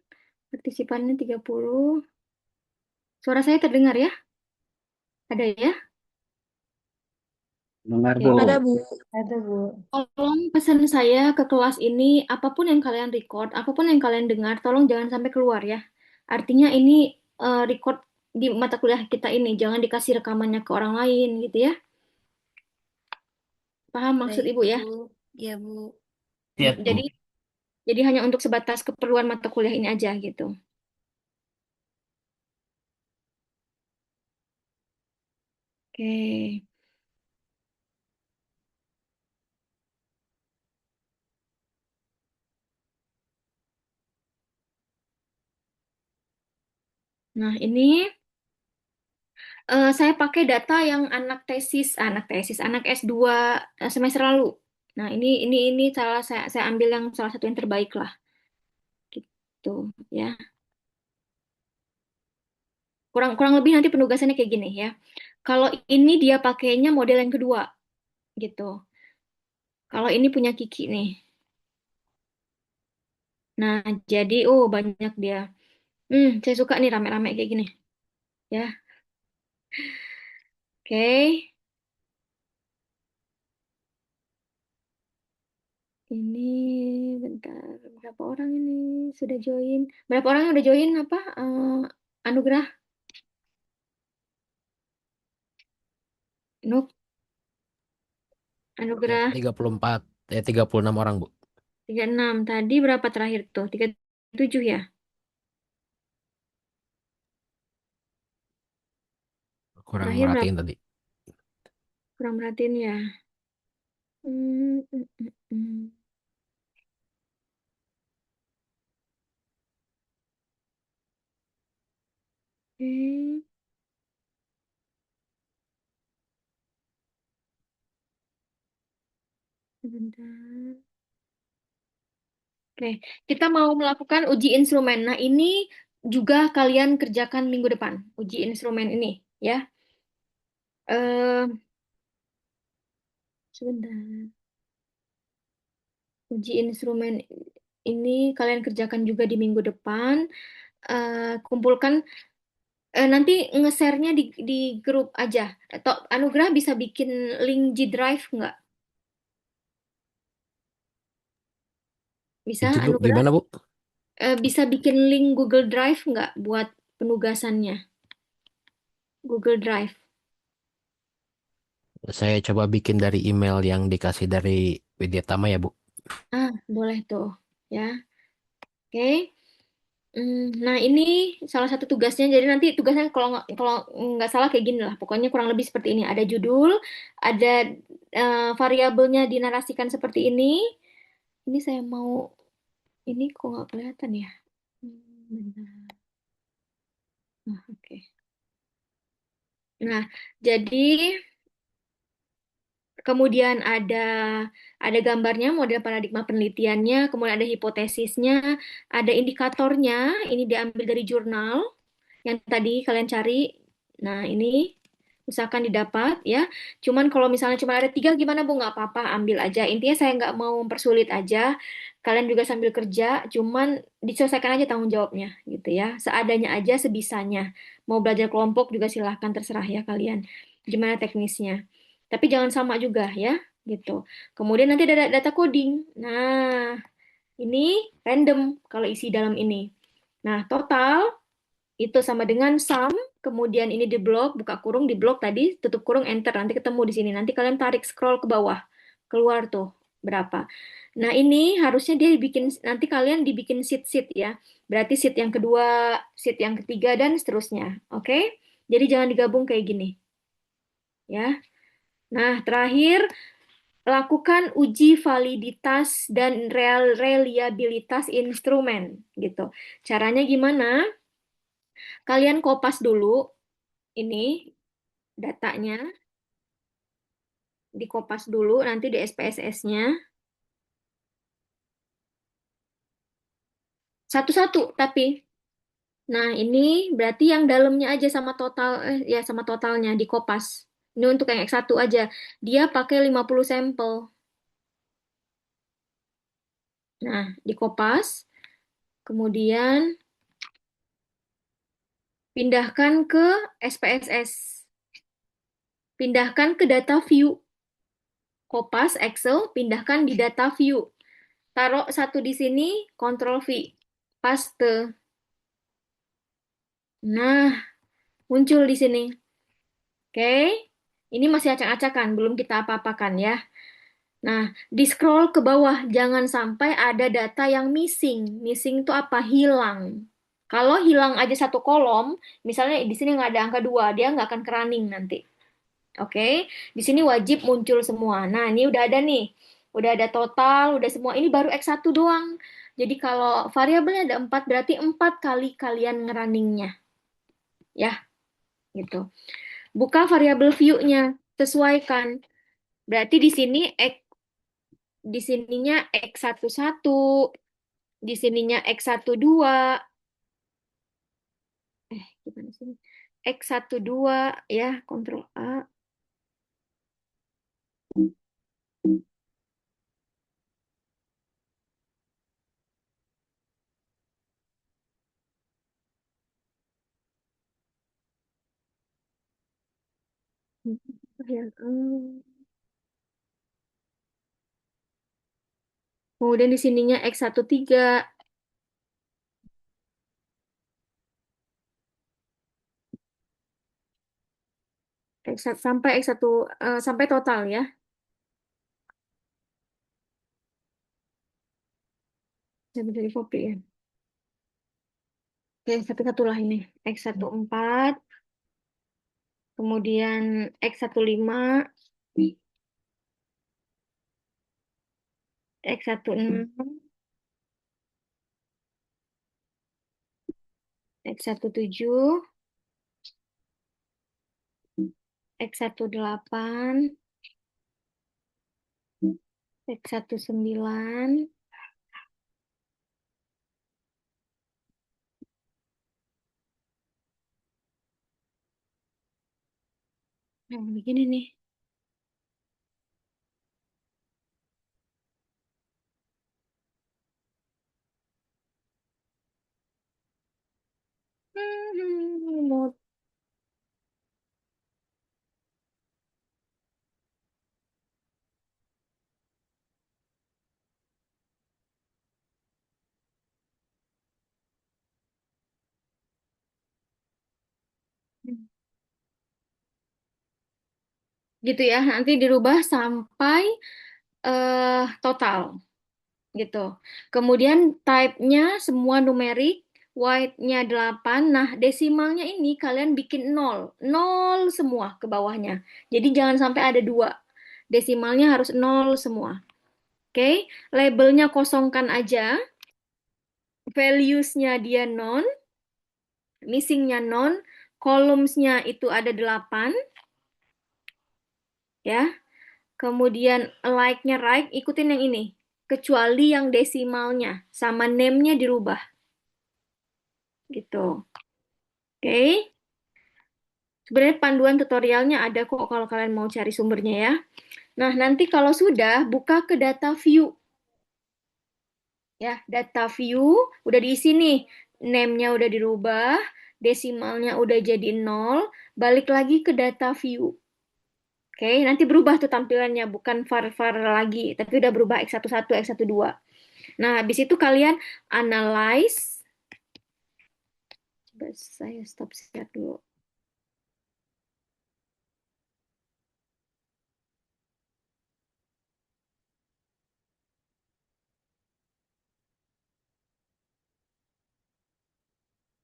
Speaker 1: Partisipannya 30. Suara saya terdengar ya? Ada ya?
Speaker 5: Dengar,
Speaker 1: Oke.
Speaker 5: Bu.
Speaker 4: Ada, Bu.
Speaker 9: Ada, Bu.
Speaker 1: Tolong pesan saya ke kelas ini, apapun yang kalian record, apapun yang kalian dengar, tolong jangan sampai keluar ya. Artinya ini record di mata kuliah kita ini, jangan dikasih rekamannya ke orang lain gitu ya. Paham maksud
Speaker 8: Baik,
Speaker 1: Ibu ya?
Speaker 8: Bu. Ya, Bu.
Speaker 6: Siap, Bu.
Speaker 1: Jadi hanya untuk sebatas keperluan mata kuliah ini aja gitu. Oke. Nah, ini saya pakai data yang anak S2 semester lalu. Nah, ini saya ambil yang salah satu yang terbaik lah, gitu ya. Kurang kurang lebih nanti penugasannya kayak gini ya. Kalau ini dia pakainya model yang kedua, gitu. Kalau ini punya Kiki nih. Nah, jadi banyak dia. Saya suka nih rame-rame kayak gini, ya. Oke. Ini bentar, berapa orang ini sudah join? Berapa orang yang udah join apa? Anugerah? Nuk,
Speaker 11: Ya,
Speaker 1: Anugerah
Speaker 11: 34, 36 orang, Bu.
Speaker 1: 36. Tadi berapa terakhir tuh? 37 ya?
Speaker 11: Kurang
Speaker 1: Terakhir berapa?
Speaker 11: merhatiin tadi.
Speaker 1: Kurang perhatiin ya. Hmm, hmm, hmm, hmm. Oke, sebentar. Oke, kita mau melakukan uji instrumen. Nah, ini juga kalian kerjakan minggu depan, uji instrumen ini, ya. Eh, Sebentar. Uji instrumen ini kalian kerjakan juga di minggu depan. Kumpulkan nanti nge-share-nya di grup aja. Atau Anugerah bisa bikin link G Drive nggak? Bisa
Speaker 11: Itu tuh
Speaker 1: Anugerah?
Speaker 11: gimana, Bu?
Speaker 1: Bisa bikin link Google Drive nggak buat penugasannya? Google Drive.
Speaker 11: Saya coba bikin dari email yang dikasih dari Widyatama ya, Bu.
Speaker 1: Boleh tuh, ya. Oke. Nah, ini salah satu tugasnya. Jadi nanti tugasnya kalau nggak salah kayak gini lah. Pokoknya kurang lebih seperti ini. Ada judul, ada variabelnya dinarasikan seperti ini. Ini saya mau, ini kok nggak kelihatan ya? Bentar. Oke. Nah, jadi kemudian ada gambarnya, model paradigma penelitiannya, kemudian ada hipotesisnya, ada indikatornya. Ini diambil dari jurnal yang tadi kalian cari. Nah, ini usahakan didapat ya. Cuman kalau misalnya cuma ada 3 gimana Bu? Nggak apa-apa, ambil aja. Intinya saya nggak mau mempersulit aja. Kalian juga sambil kerja, cuman diselesaikan aja tanggung jawabnya gitu ya. Seadanya aja, sebisanya. Mau belajar kelompok juga silahkan, terserah ya kalian. Gimana teknisnya. Tapi jangan sama juga ya, gitu. Kemudian nanti ada data coding. Nah, ini random kalau isi dalam ini. Nah, total itu sama dengan sum, kemudian ini di blok, buka kurung, di blok tadi, tutup kurung, enter, nanti ketemu di sini. Nanti kalian tarik scroll ke bawah, keluar tuh berapa. Nah, ini harusnya dia dibikin, nanti kalian dibikin sheet-sheet ya. Berarti sheet yang kedua, sheet yang ketiga, dan seterusnya. Oke? Jadi jangan digabung kayak gini. Ya. Nah, terakhir, lakukan uji validitas dan reliabilitas instrumen gitu. Caranya gimana? Kalian kopas dulu ini datanya, dikopas dulu nanti di SPSS-nya. Satu-satu tapi. Nah, ini berarti yang dalamnya aja sama total ya sama totalnya dikopas. Ini untuk yang X1 aja. Dia pakai 50 sampel. Nah, dikopas. Kemudian pindahkan ke SPSS. Pindahkan ke data view. Kopas Excel, pindahkan di data view. Taruh satu di sini, Ctrl V. Paste. Nah, muncul di sini. Oke. Ini masih acak-acakan, belum kita apa-apakan ya. Nah, di scroll ke bawah, jangan sampai ada data yang missing. Missing itu apa? Hilang. Kalau hilang aja satu kolom, misalnya di sini nggak ada angka 2, dia nggak akan ke running nanti. Oke, di sini wajib muncul semua. Nah, ini udah ada nih. Udah ada total, udah semua. Ini baru X1 doang. Jadi kalau variabelnya ada 4, berarti 4 kali kalian ngerunningnya. Ya, gitu. Buka variabel view-nya, sesuaikan. Berarti di sini di sininya X11, di sininya X12. Gimana sih? X12 ya, Ctrl A. Kemudian di sininya X13. Sampai X1 sampai total ya. Saya dari copy ya. Oke, satu-satu lah ini. X14, kemudian X15, X16, X17, X18, X19, nah begini nih. Remote. Gitu ya, nanti dirubah sampai total gitu. Kemudian type-nya semua numerik, white-nya 8. Nah, desimalnya ini kalian bikin 0. 0 semua ke bawahnya. Jadi jangan sampai ada 2. Desimalnya harus 0 semua. Oke, labelnya kosongkan aja. Values-nya dia non, missing-nya non, columns-nya itu ada 8. Ya. Kemudian like-nya right, ikutin yang ini. Kecuali yang desimalnya sama name-nya dirubah. Gitu. Oke. Sebenarnya panduan tutorialnya ada kok kalau kalian mau cari sumbernya ya. Nah, nanti kalau sudah, buka ke data view. Ya, data view udah diisi nih. Name-nya udah dirubah, desimalnya udah jadi 0, balik lagi ke data view. Oke, nanti berubah tuh tampilannya, bukan var-var lagi, tapi udah berubah X11, X12. Nah, habis itu kalian analyze. Coba saya stop share dulu.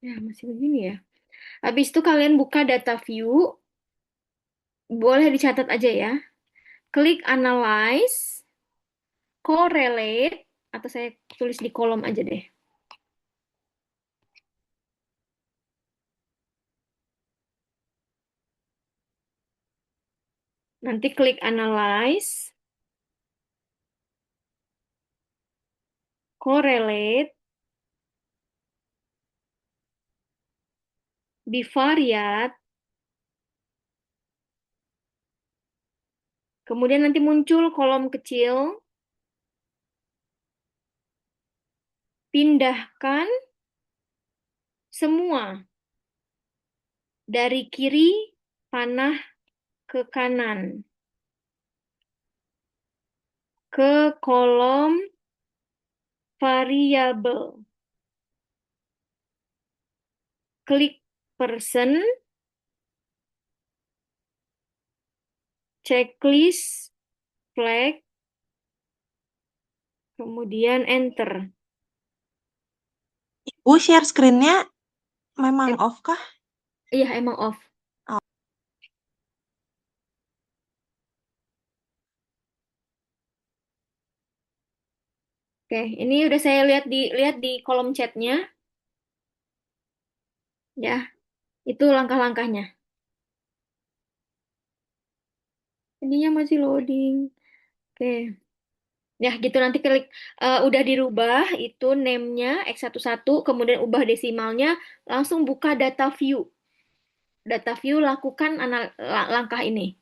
Speaker 1: Ya, masih begini ya. Habis itu kalian buka data view, boleh dicatat aja ya. Klik analyze, correlate, atau saya tulis di kolom aja deh. Nanti klik analyze, correlate, bivariate, kemudian nanti muncul kolom kecil, pindahkan semua dari kiri panah ke kanan ke kolom variabel. Klik person, checklist, flag, Kemudian enter.
Speaker 4: Bu, share screen-nya memang
Speaker 1: Em-
Speaker 4: off kah?
Speaker 1: Iya, emang off.
Speaker 4: Oh.
Speaker 1: Oke, ini udah saya lihat di kolom chatnya, ya. Itu langkah-langkahnya. Ininya masih loading. Oke. Ya, gitu nanti klik udah dirubah itu name-nya X11, kemudian ubah desimalnya, langsung buka data view. Data view lakukan langkah ini.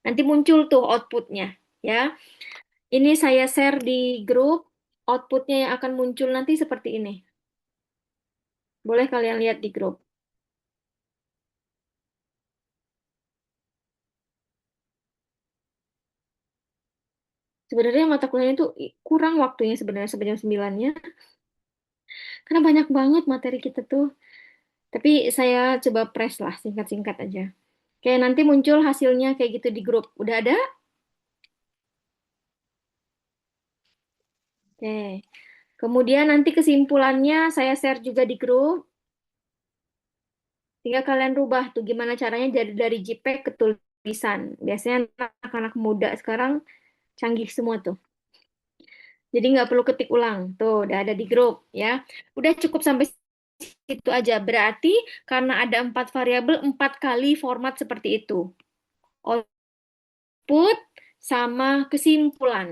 Speaker 1: Nanti muncul tuh outputnya, ya. Ini saya share di grup, outputnya yang akan muncul nanti seperti ini. Boleh kalian lihat di grup. Sebenarnya mata kuliahnya itu kurang waktunya sebenarnya sampai jam 9-nya. Karena banyak banget materi kita tuh. Tapi saya coba press lah, singkat-singkat aja. Oke, nanti muncul hasilnya kayak gitu di grup. Udah ada? Oke. Kemudian nanti kesimpulannya saya share juga di grup. Tinggal kalian rubah tuh gimana caranya jadi dari JPEG ke tulisan. Biasanya anak-anak muda sekarang canggih semua tuh. Jadi nggak perlu ketik ulang. Tuh, udah ada di grup ya. Udah cukup sampai situ aja. Berarti karena ada 4 variabel, 4 kali format seperti itu. Output sama kesimpulan.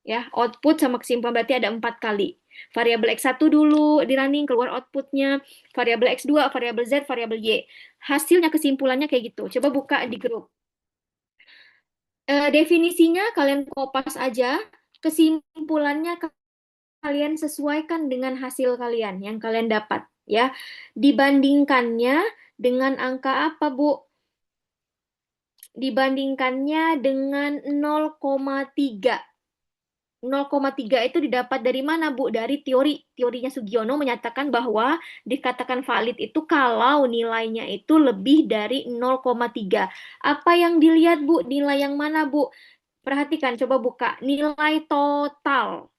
Speaker 1: Ya, output sama kesimpulan berarti ada 4 kali. Variabel X1 dulu di running, keluar outputnya. Variabel X2, variabel Z, variabel Y. Hasilnya kesimpulannya kayak gitu. Coba buka di grup. Definisinya kalian kopas aja. Kesimpulannya kalian sesuaikan dengan hasil kalian yang kalian dapat. Ya, dibandingkannya dengan angka apa, Bu? Dibandingkannya dengan 0,3. 0,3 itu didapat dari mana, Bu? Dari teori. Teorinya Sugiono menyatakan bahwa dikatakan valid itu kalau nilainya itu lebih dari 0,3. Apa yang dilihat, Bu? Nilai yang mana, Bu? Perhatikan, coba buka. Nilai total.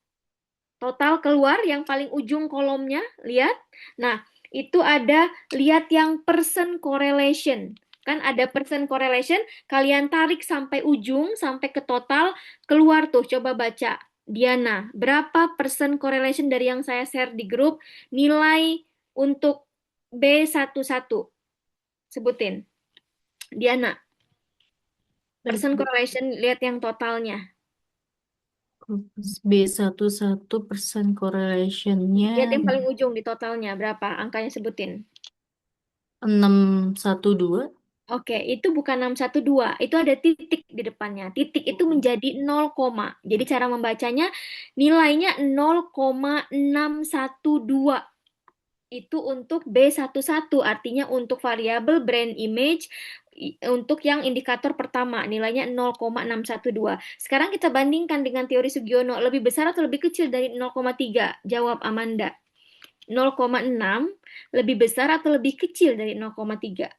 Speaker 1: Total keluar yang paling ujung kolomnya, lihat. Nah, itu ada, lihat yang percent correlation. Kan ada percent correlation, kalian tarik sampai ujung, sampai ke total, keluar tuh, coba baca. Diana, berapa persen correlation dari yang saya share di grup, nilai untuk B11? Sebutin. Diana, percent correlation, lihat yang totalnya.
Speaker 12: B11% correlation-nya
Speaker 1: Lihat yang paling ujung di totalnya, berapa? Angkanya sebutin.
Speaker 12: 612.
Speaker 1: Oke, itu bukan 612, itu ada titik di depannya. Titik itu menjadi 0, jadi cara membacanya nilainya 0,612. Itu untuk B11, artinya untuk variabel brand image untuk yang indikator pertama, nilainya 0,612. Sekarang kita bandingkan dengan teori Sugiono, lebih besar atau lebih kecil dari 0,3? Jawab Amanda. 0,6 lebih besar atau lebih kecil dari 0,3?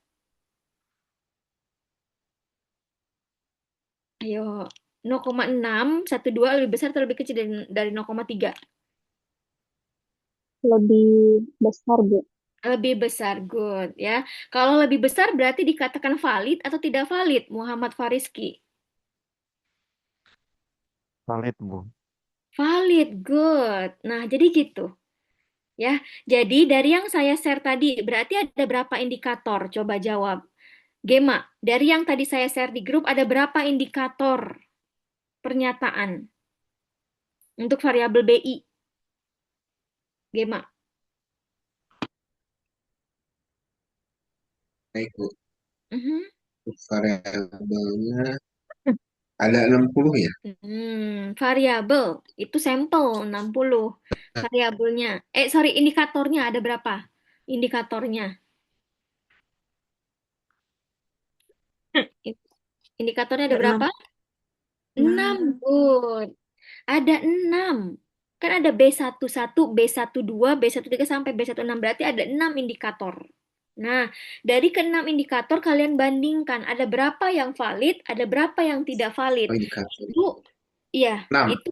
Speaker 1: Ayo, 0,612 lebih besar atau lebih kecil dari 0,3?
Speaker 13: Lebih besar, Bu.
Speaker 1: Lebih besar, good ya. Kalau lebih besar berarti dikatakan valid atau tidak valid, Muhammad Fariski?
Speaker 11: Valid, Bu.
Speaker 1: Valid, good. Nah, jadi gitu. Ya, jadi dari yang saya share tadi, berarti ada berapa indikator? Coba jawab. Gema, dari yang tadi saya share di grup, ada berapa indikator pernyataan untuk variabel BI? Gema.
Speaker 14: Baik, Bu.
Speaker 1: Mhm.
Speaker 14: Variabelnya ada 60 ya?
Speaker 1: Variabel itu sampel 60. Variabelnya. Sorry, indikatornya ada berapa? Indikatornya. Indikatornya ada
Speaker 4: Ada
Speaker 1: berapa? 6, good. Ada 6. Kan ada B11, B12, B13 sampai B16. Berarti ada 6 indikator. Nah, dari ke-6 indikator kalian bandingkan. Ada berapa yang valid, ada berapa yang tidak valid.
Speaker 14: Oh, indikator.
Speaker 1: Itu, iya,
Speaker 14: 6.
Speaker 1: itu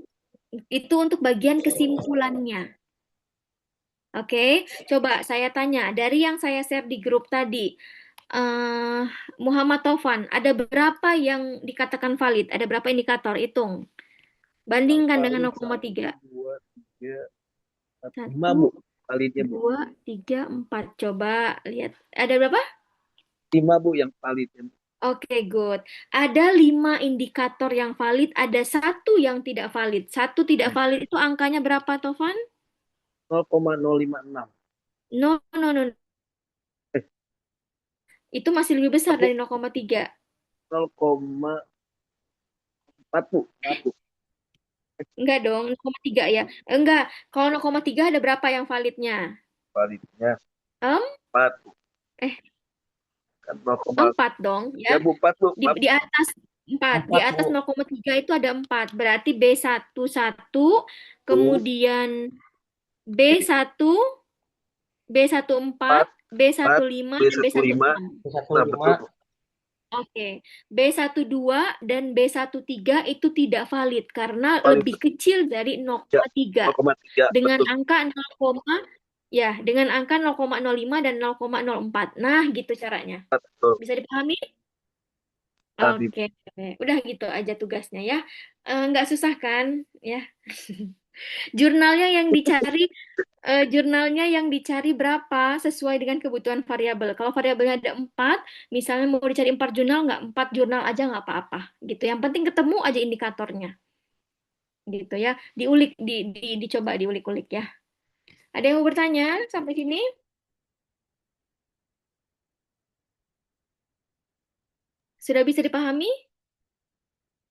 Speaker 1: Itu untuk bagian kesimpulannya. Oke, coba saya tanya dari yang saya share di grup tadi, Muhammad Taufan, ada berapa yang dikatakan valid? Ada berapa indikator? Hitung. Bandingkan dengan 0,3.
Speaker 15: 2, 3, 4, 5 Bu.
Speaker 1: 1,
Speaker 15: Validnya Bu.
Speaker 1: 2, 3, 4. Coba lihat. Ada berapa?
Speaker 15: 5 Bu yang validnya Bu.
Speaker 1: Oke, good. Ada 5 indikator yang valid, ada 1 yang tidak valid. 1 tidak valid itu angkanya berapa, Taufan?
Speaker 15: 0,056.
Speaker 1: No.
Speaker 15: Eh,
Speaker 1: Itu masih lebih besar
Speaker 15: Bu.
Speaker 1: dari 0,3.
Speaker 15: 0,4 Bu. Maaf, Bu.
Speaker 1: Enggak dong, 0,3 ya. Enggak, kalau 0,3 ada berapa yang validnya?
Speaker 15: Validnya
Speaker 1: 4
Speaker 15: Bu. Kan
Speaker 1: dong,
Speaker 15: ya
Speaker 1: ya.
Speaker 15: Bu, 4 Bu.
Speaker 1: Di
Speaker 15: Maaf.
Speaker 1: atas 4, di
Speaker 15: 4
Speaker 1: atas
Speaker 15: Bu.
Speaker 1: 0,3 itu ada 4. Berarti B11, kemudian B1, B14, B15, dan
Speaker 15: B15.
Speaker 1: B16.
Speaker 15: Nah, betul Bu.
Speaker 1: Oke, B12 dan B13 itu tidak valid karena
Speaker 15: Valid.
Speaker 1: lebih kecil dari 0,3
Speaker 15: 0,3.
Speaker 1: dengan
Speaker 15: Betul.
Speaker 1: angka 0,05 dan 0,04. Nah, gitu caranya.
Speaker 15: Betul.
Speaker 1: Bisa dipahami?
Speaker 15: Tadi.
Speaker 1: Oke, udah gitu aja tugasnya ya. Nggak susah kan? Ya. Jurnalnya yang dicari berapa sesuai dengan kebutuhan variabel. Kalau variabelnya ada 4, misalnya mau dicari 4 jurnal, nggak 4 jurnal aja nggak apa-apa. Gitu. Yang penting ketemu aja indikatornya. Gitu ya. Diulik, dicoba diulik-ulik ya. Ada yang mau bertanya sampai sini? Sudah bisa dipahami?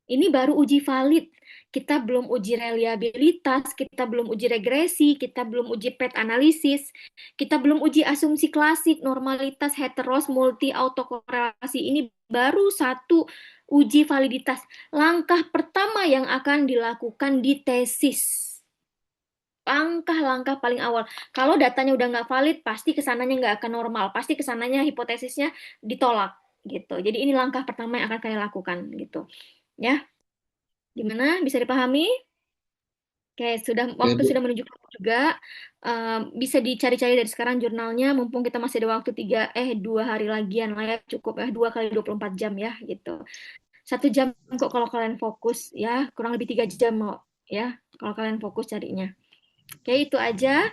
Speaker 1: Ini baru uji valid. Kita belum uji reliabilitas, kita belum uji regresi, kita belum uji PET analisis, kita belum uji asumsi klasik, normalitas, heteros, multi, autokorelasi. Ini baru satu uji validitas. Langkah pertama yang akan dilakukan di tesis. Langkah-langkah paling awal. Kalau datanya udah nggak valid, pasti kesananya nggak akan normal. Pasti kesananya hipotesisnya ditolak. Gitu. Jadi ini langkah pertama yang akan kalian lakukan. Gitu. Ya, gimana? Bisa dipahami? Oke, waktu sudah menunjukkan juga. Bisa dicari-cari dari sekarang jurnalnya, mumpung kita masih ada waktu 2 hari lagian lah ya, cukup ya, 2 kali 24 jam ya, gitu. 1 jam kok kalau kalian fokus ya, kurang lebih 3 jam mau ya, kalau kalian fokus carinya. Oke, itu aja.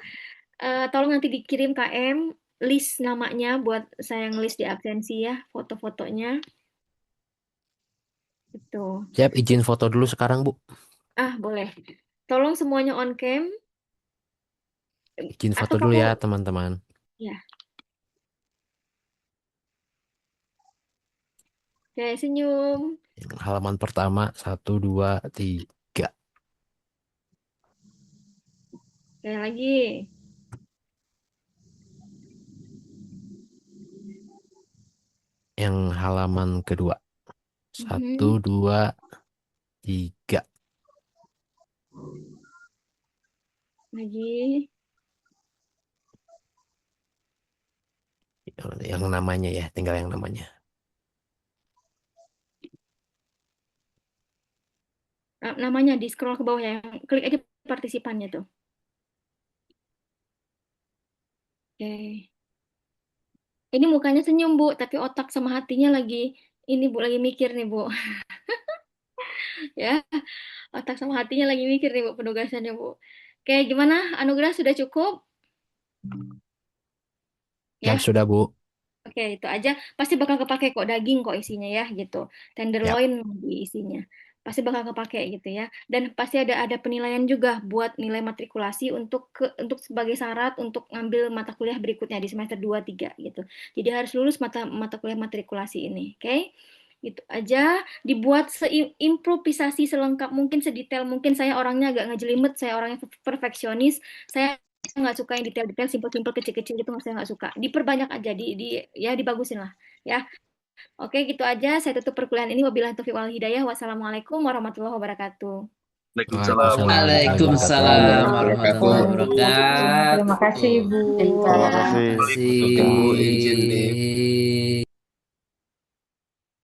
Speaker 1: Tolong nanti dikirim KM list namanya buat saya ngelis di absensi ya, foto-fotonya. Gitu.
Speaker 11: Siap, izin foto dulu sekarang, Bu.
Speaker 1: Boleh. Tolong semuanya on cam.
Speaker 11: Izin foto
Speaker 1: Atau
Speaker 11: dulu
Speaker 1: kamu
Speaker 11: ya, teman-teman.
Speaker 1: ya. Oke, senyum.
Speaker 11: Halaman pertama, 1, 2, 3.
Speaker 1: Oke, lagi.
Speaker 11: Yang halaman kedua. 1, 2, 3.
Speaker 1: Lagi.
Speaker 11: Yang namanya ya, tinggal yang namanya.
Speaker 1: Namanya di scroll ke bawah ya. Klik aja partisipannya tuh. Oke. Ini mukanya senyum, Bu, tapi otak sama hatinya lagi lagi mikir nih, Bu. Ya. Otak sama hatinya lagi mikir nih, Bu, penugasannya, Bu. Oke, gimana? Anugerah sudah cukup?
Speaker 11: Ya, sudah, Bu.
Speaker 1: Oke, itu aja. Pasti bakal kepake kok, daging kok isinya ya, gitu. Tenderloin di isinya. Pasti bakal kepake gitu ya. Dan pasti ada penilaian juga buat nilai matrikulasi untuk sebagai syarat untuk ngambil mata kuliah berikutnya di semester 2, 3 gitu. Jadi harus lulus mata kuliah matrikulasi ini, oke? Gitu aja. Dibuat seimprovisasi selengkap mungkin, sedetail mungkin. Saya orangnya agak ngejelimet, saya orangnya perfeksionis. Saya nggak suka yang detail-detail, simpel-simpel, kecil-kecil gitu, saya nggak suka. Diperbanyak aja, ya dibagusin lah, ya. Oke, gitu aja. Saya tutup perkuliahan ini. Wabillahi taufiq wal hidayah. Wassalamualaikum warahmatullahi wabarakatuh.
Speaker 6: Waalaikumsalam warahmatullahi wabarakatuh.
Speaker 1: Terima kasih, Bu.
Speaker 6: Terima kasih.
Speaker 14: Izin nih.